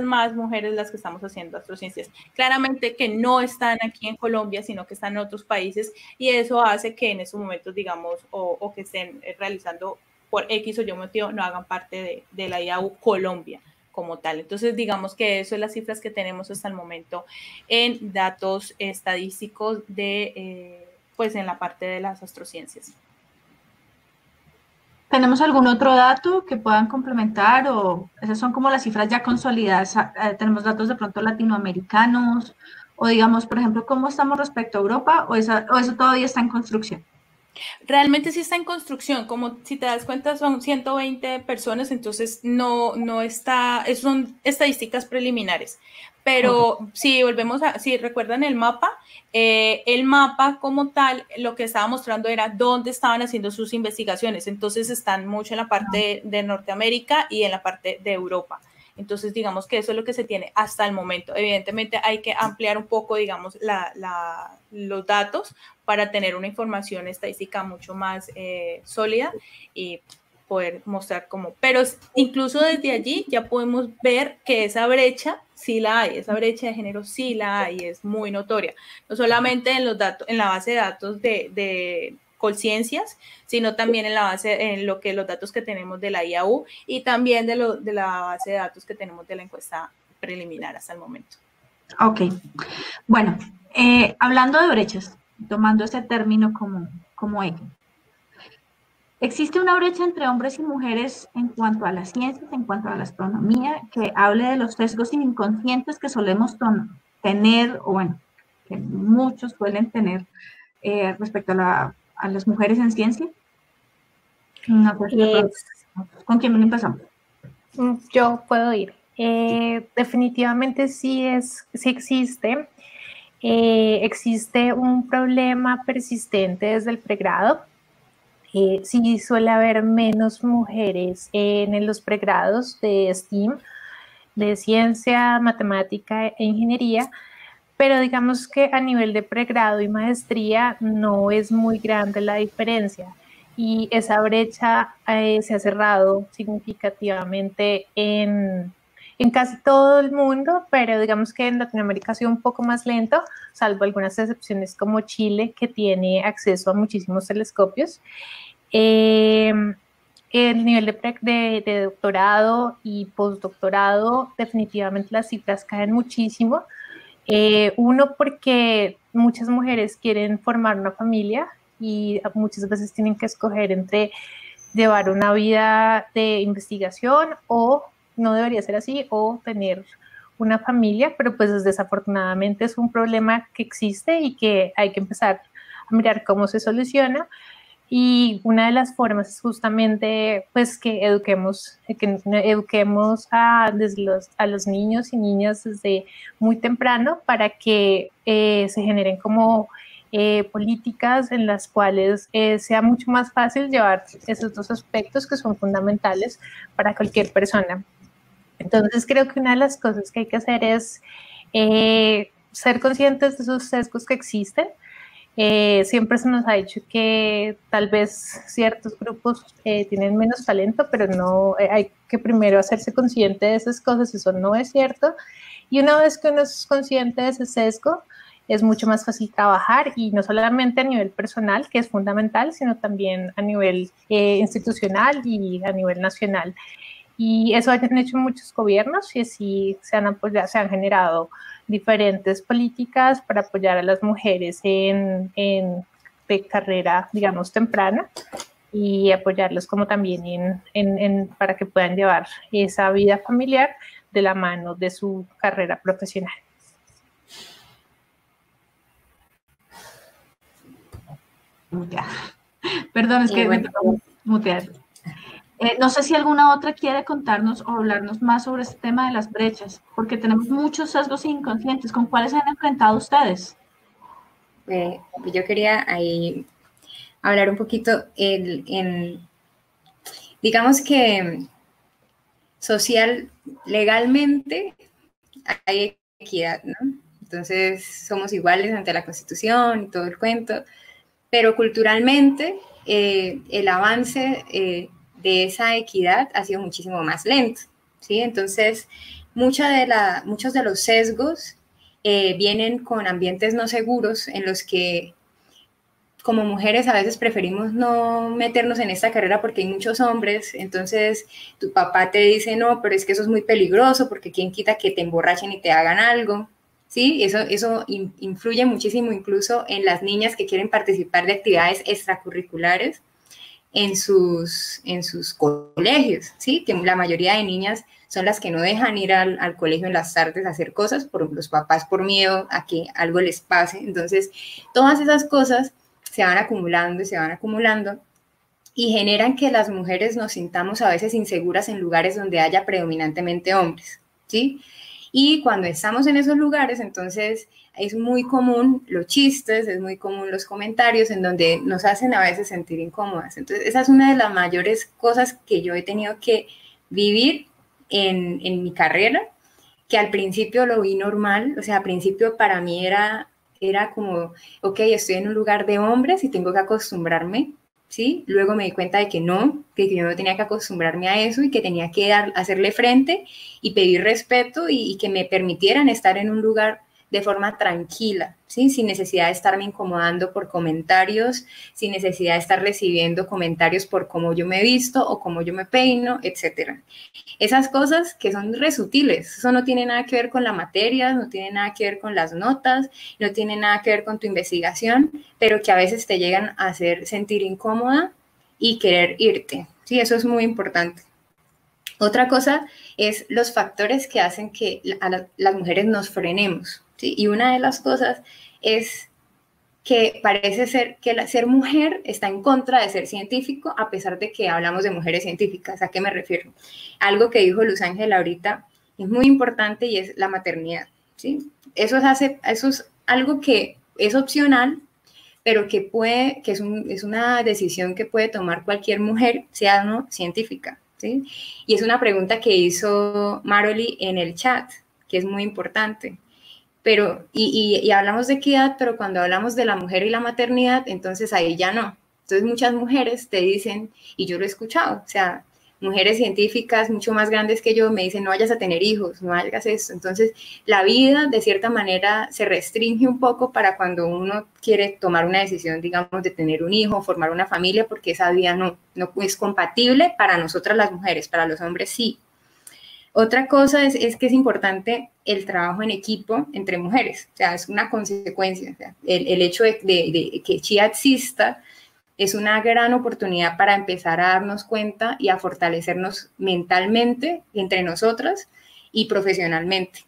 más mujeres las que estamos haciendo astrociencias. Claramente que no están aquí en Colombia, sino que están en otros países, y eso hace que en esos momentos, digamos, o que estén realizando por X o Y motivo, no hagan parte de la IAU Colombia como tal. Entonces, digamos que eso es las cifras que tenemos hasta el momento en datos estadísticos pues en la parte de las astrociencias. ¿Tenemos algún otro dato que puedan complementar o esas son como las cifras ya consolidadas? ¿Tenemos datos de pronto latinoamericanos o digamos, por ejemplo, cómo estamos respecto a Europa o eso todavía está en construcción? Realmente sí está en construcción, como si te das cuenta son 120 personas, entonces no está, son estadísticas preliminares, pero si volvemos si recuerdan el mapa como tal, lo que estaba mostrando era dónde estaban haciendo sus investigaciones, entonces están mucho en la parte de Norteamérica y en la parte de Europa. Entonces, digamos que eso es lo que se tiene hasta el momento. Evidentemente hay que ampliar un poco, digamos, los datos para tener una información estadística mucho más sólida y poder mostrar cómo. Pero incluso desde allí ya podemos ver que esa brecha sí la hay, esa brecha de género sí la hay, es muy notoria. No solamente en los datos, en la base de datos de Colciencias, sino también en los datos que tenemos de la IAU y también de la base de datos que tenemos de la encuesta preliminar hasta el momento. Ok, bueno, hablando de brechas, tomando ese término como eje, ¿existe una brecha entre hombres y mujeres en cuanto a las ciencias, en cuanto a la astronomía, que hable de los sesgos inconscientes que solemos tener, o bueno, que muchos suelen tener respecto a las mujeres en ciencia? No, pues, ¿con quién empezamos? Yo puedo ir. Definitivamente sí existe. Existe un problema persistente desde el pregrado. Sí suele haber menos mujeres en los pregrados de STEAM, de ciencia, matemática e ingeniería, pero digamos que a nivel de pregrado y maestría no es muy grande la diferencia y esa brecha se ha cerrado significativamente en casi todo el mundo, pero digamos que en Latinoamérica ha sido un poco más lento, salvo algunas excepciones como Chile, que tiene acceso a muchísimos telescopios. El nivel de doctorado y postdoctorado, definitivamente las cifras caen muchísimo. Uno, porque muchas mujeres quieren formar una familia y muchas veces tienen que escoger entre llevar una vida de investigación o no debería ser así, o tener una familia, pero pues desafortunadamente es un problema que existe y que hay que empezar a mirar cómo se soluciona. Y una de las formas es justamente pues que eduquemos a los niños y niñas desde muy temprano para que se generen como políticas en las cuales sea mucho más fácil llevar esos dos aspectos que son fundamentales para cualquier persona. Entonces creo que una de las cosas que hay que hacer es ser conscientes de esos sesgos que existen. Siempre se nos ha dicho que tal vez ciertos grupos tienen menos talento, pero no, hay que primero hacerse consciente de esas cosas, eso no es cierto. Y una vez que uno es consciente de ese sesgo, es mucho más fácil trabajar, y no solamente a nivel personal, que es fundamental, sino también a nivel institucional y a nivel nacional. Y eso han hecho muchos gobiernos, y así se han apoyado, se han generado diferentes políticas para apoyar a las mujeres de carrera, digamos, temprana, y apoyarlos como también para que puedan llevar esa vida familiar de la mano de su carrera profesional. Perdón, es que me tocó mutear. No sé si alguna otra quiere contarnos o hablarnos más sobre este tema de las brechas, porque tenemos muchos sesgos inconscientes. ¿Con cuáles se han enfrentado ustedes? Yo quería ahí hablar un poquito digamos que social, legalmente hay equidad, ¿no? Entonces somos iguales ante la Constitución y todo el cuento, pero culturalmente el avance de esa equidad ha sido muchísimo más lento, ¿sí? Entonces muchos de los sesgos vienen con ambientes no seguros en los que como mujeres a veces preferimos no meternos en esta carrera porque hay muchos hombres, entonces tu papá te dice, no, pero es que eso es muy peligroso porque quién quita que te emborrachen y te hagan algo, ¿sí? Eso influye muchísimo incluso en las niñas que quieren participar de actividades extracurriculares en sus colegios, ¿sí? Que la mayoría de niñas son las que no dejan ir al colegio en las tardes a hacer cosas por los papás por miedo a que algo les pase. Entonces, todas esas cosas se van acumulando y se van acumulando y generan que las mujeres nos sintamos a veces inseguras en lugares donde haya predominantemente hombres, ¿sí? Y cuando estamos en esos lugares, entonces es muy común los chistes, es muy común los comentarios en donde nos hacen a veces sentir incómodas. Entonces, esa es una de las mayores cosas que yo he tenido que vivir en mi carrera, que al principio lo vi normal, o sea, al principio para mí era como, ok, estoy en un lugar de hombres y tengo que acostumbrarme, ¿sí? Luego me di cuenta de que no, que yo no tenía que acostumbrarme a eso y que tenía que hacerle frente y pedir respeto y que me permitieran estar en un lugar de forma tranquila, ¿sí? Sin necesidad de estarme incomodando por comentarios, sin necesidad de estar recibiendo comentarios por cómo yo me visto o cómo yo me peino, etc. Esas cosas que son re sutiles, eso no tiene nada que ver con la materia, no tiene nada que ver con las notas, no tiene nada que ver con tu investigación, pero que a veces te llegan a hacer sentir incómoda y querer irte, ¿sí? Eso es muy importante. Otra cosa es los factores que hacen que las mujeres nos frenemos, ¿sí? Y una de las cosas es que parece ser que ser mujer está en contra de ser científico, a pesar de que hablamos de mujeres científicas. ¿A qué me refiero? Algo que dijo Luz Ángela ahorita es muy importante y es la maternidad, ¿sí? Eso es algo que es opcional, pero que es una decisión que puede tomar cualquier mujer, sea o no científica, ¿sí? Y es una pregunta que hizo Maroli en el chat, que es muy importante. Pero, y hablamos de equidad, pero cuando hablamos de la mujer y la maternidad, entonces ahí ya no. Entonces muchas mujeres te dicen, y yo lo he escuchado, o sea, mujeres científicas mucho más grandes que yo me dicen, no vayas a tener hijos, no hagas esto. Entonces la vida de cierta manera se restringe un poco para cuando uno quiere tomar una decisión, digamos, de tener un hijo, formar una familia, porque esa vida no es compatible para nosotras las mujeres, para los hombres sí. Otra cosa es que es importante el trabajo en equipo entre mujeres, o sea, es una consecuencia. O sea, el hecho de que Chía exista es una gran oportunidad para empezar a darnos cuenta y a fortalecernos mentalmente entre nosotras y profesionalmente.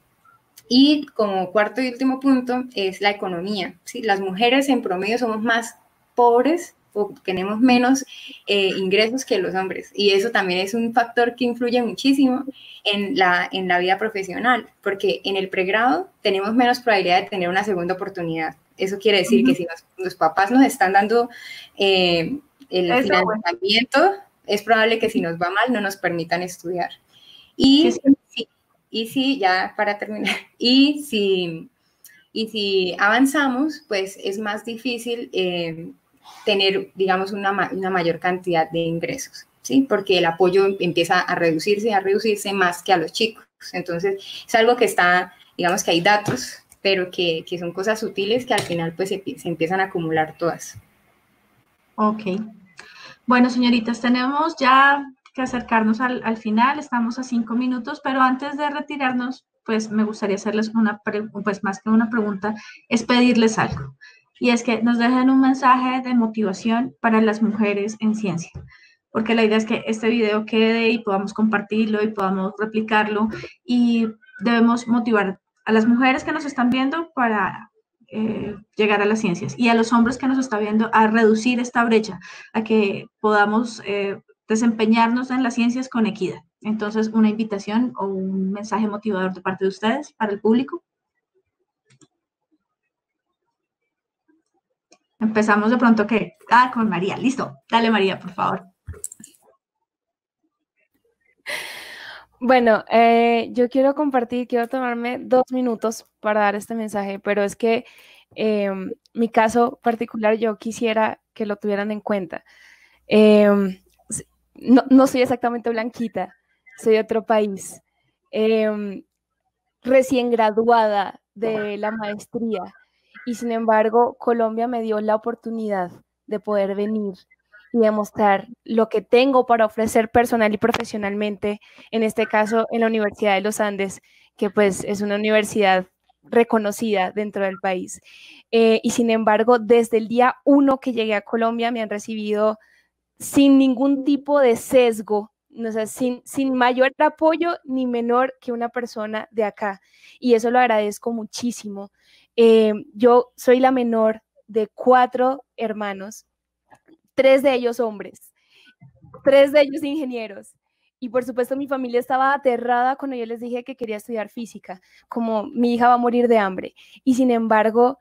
Y como cuarto y último punto es la economía, ¿sí? Las mujeres en promedio somos más pobres o tenemos menos ingresos que los hombres. Y eso también es un factor que influye muchísimo en la vida profesional, porque en el pregrado tenemos menos probabilidad de tener una segunda oportunidad. Eso quiere decir que si los papás nos están dando el financiamiento, es probable que si nos va mal no nos permitan estudiar. Y si ya para terminar, y si avanzamos, pues es más difícil tener, digamos, una mayor cantidad de ingresos, ¿sí? Porque el apoyo empieza a reducirse más que a los chicos. Entonces, es algo que está, digamos que hay datos, pero que son cosas sutiles que al final pues se empiezan a acumular todas. Ok. Bueno, señoritas, tenemos ya que acercarnos al final, estamos a 5 minutos, pero antes de retirarnos, pues me gustaría hacerles pues más que una pregunta, es pedirles algo. Y es que nos dejen un mensaje de motivación para las mujeres en ciencia, porque la idea es que este video quede y podamos compartirlo y podamos replicarlo, y debemos motivar a las mujeres que nos están viendo para llegar a las ciencias, y a los hombres que nos están viendo a reducir esta brecha, a que podamos desempeñarnos en las ciencias con equidad. Entonces, una invitación o un mensaje motivador de parte de ustedes para el público. Empezamos de pronto con María. Listo. Dale, María, por favor. Bueno, yo quiero tomarme 2 minutos para dar este mensaje, pero es que mi caso particular yo quisiera que lo tuvieran en cuenta. No soy exactamente blanquita, soy de otro país, recién graduada de la maestría, y sin embargo Colombia me dio la oportunidad de poder venir y demostrar lo que tengo para ofrecer personal y profesionalmente, en este caso en la Universidad de los Andes, que pues es una universidad reconocida dentro del país. Y sin embargo, desde el día 1 que llegué a Colombia me han recibido sin ningún tipo de sesgo, o sea, sin mayor apoyo ni menor que una persona de acá. Y eso lo agradezco muchísimo. Yo soy la menor de 4 hermanos, 3 de ellos hombres, 3 de ellos ingenieros. Y por supuesto mi familia estaba aterrada cuando yo les dije que quería estudiar física, como mi hija va a morir de hambre. Y sin embargo,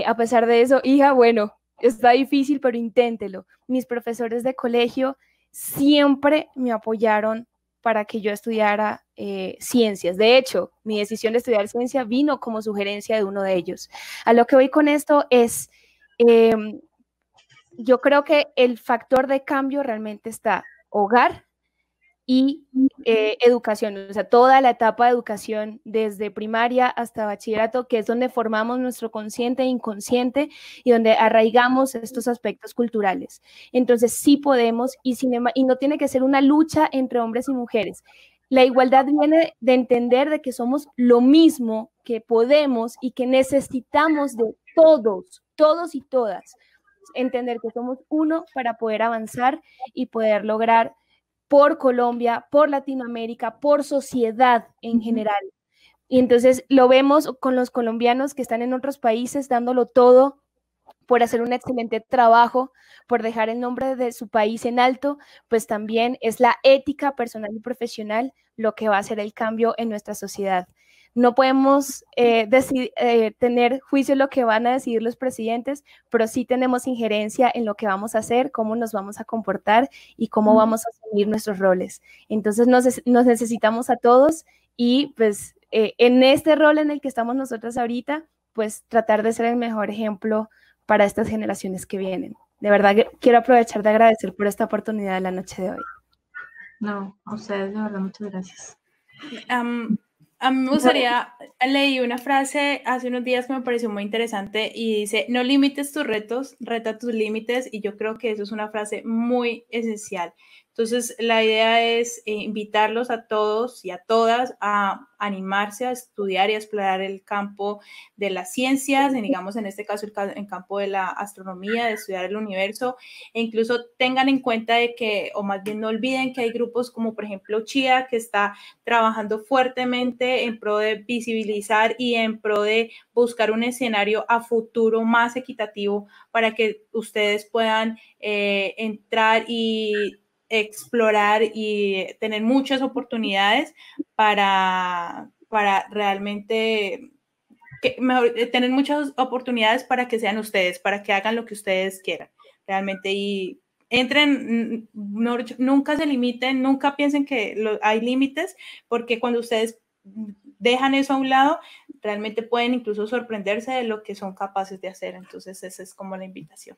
a pesar de eso, hija, bueno, está difícil, pero inténtelo. Mis profesores de colegio siempre me apoyaron para que yo estudiara ciencias. De hecho, mi decisión de estudiar ciencia vino como sugerencia de uno de ellos. A lo que voy con esto es, yo creo que el factor de cambio realmente está hogar y educación, o sea, toda la etapa de educación desde primaria hasta bachillerato, que es donde formamos nuestro consciente e inconsciente y donde arraigamos estos aspectos culturales. Entonces sí podemos, y no tiene que ser una lucha entre hombres y mujeres. La igualdad viene de entender de que somos lo mismo, que podemos y que necesitamos de todos y todas, entender que somos uno para poder avanzar y poder lograr por Colombia, por Latinoamérica, por sociedad en general. Y entonces lo vemos con los colombianos que están en otros países dándolo todo por hacer un excelente trabajo, por dejar el nombre de su país en alto, pues también es la ética personal y profesional lo que va a hacer el cambio en nuestra sociedad. No podemos tener juicio en lo que van a decidir los presidentes, pero sí tenemos injerencia en lo que vamos a hacer, cómo nos vamos a comportar y cómo vamos a asumir nuestros roles. Entonces nos necesitamos a todos y pues en este rol en el que estamos nosotros ahorita, pues tratar de ser el mejor ejemplo para estas generaciones que vienen. De verdad quiero aprovechar de agradecer por esta oportunidad de la noche de hoy. No, a ustedes de verdad, muchas gracias. A mí me gustaría, leí una frase hace unos días que me pareció muy interesante y dice, no limites tus retos, reta tus límites, y yo creo que eso es una frase muy esencial. Entonces, la idea es invitarlos a todos y a todas a animarse a estudiar y a explorar el campo de las ciencias, digamos en este caso el campo de la astronomía, de estudiar el universo, e incluso tengan en cuenta de que, o más bien no olviden que hay grupos como por ejemplo CHIA, que está trabajando fuertemente en pro de visibilizar y en pro de buscar un escenario a futuro más equitativo para que ustedes puedan entrar y explorar y tener muchas oportunidades para realmente tener muchas oportunidades para que sean ustedes, para que hagan lo que ustedes quieran realmente y entren, nunca se limiten, nunca piensen que hay límites, porque cuando ustedes dejan eso a un lado, realmente pueden incluso sorprenderse de lo que son capaces de hacer. Entonces esa es como la invitación.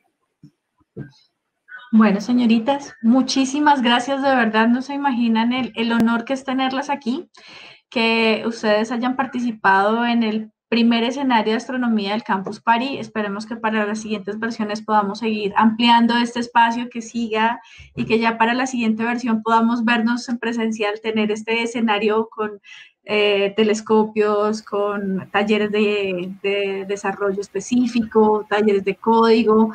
Bueno, señoritas, muchísimas gracias, de verdad, no se imaginan el honor que es tenerlas aquí, que ustedes hayan participado en el primer escenario de astronomía del Campus Party. Esperemos que para las siguientes versiones podamos seguir ampliando este espacio, que siga y que ya para la siguiente versión podamos vernos en presencial, tener este escenario con telescopios, con talleres de desarrollo específico, talleres de código,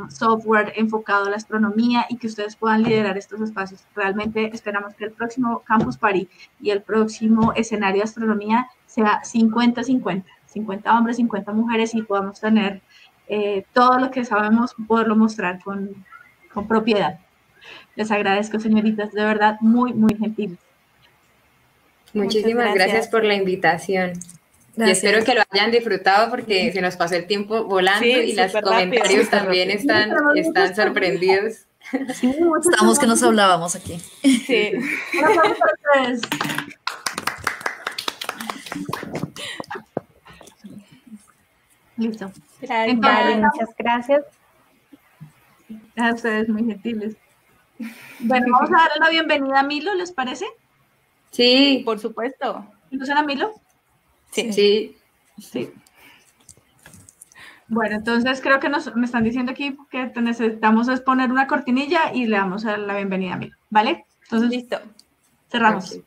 software enfocado a la astronomía y que ustedes puedan liderar estos espacios. Realmente esperamos que el próximo Campus Party y el próximo escenario de astronomía sea 50-50, 50 hombres, 50 mujeres y podamos tener todo lo que sabemos, poderlo mostrar con propiedad. Les agradezco, señoritas, de verdad, muy, muy gentiles. Muchísimas gracias por la invitación. Gracias. Y espero que lo hayan disfrutado porque se nos pasó el tiempo volando, sí, y los comentarios también están sorprendidos. Sí, estamos que nos hablábamos aquí. Sí. Listo. Entonces, vale, muchas gracias. A ustedes, muy gentiles. Bueno, vamos a darle la bienvenida a Milo, ¿les parece? Sí, por supuesto. ¿Conocen a Milo? Sí. Sí. Sí. Bueno, entonces creo que me están diciendo aquí que necesitamos es poner una cortinilla y le damos la bienvenida a Milo, ¿vale? Entonces, listo. Cerramos. Okay.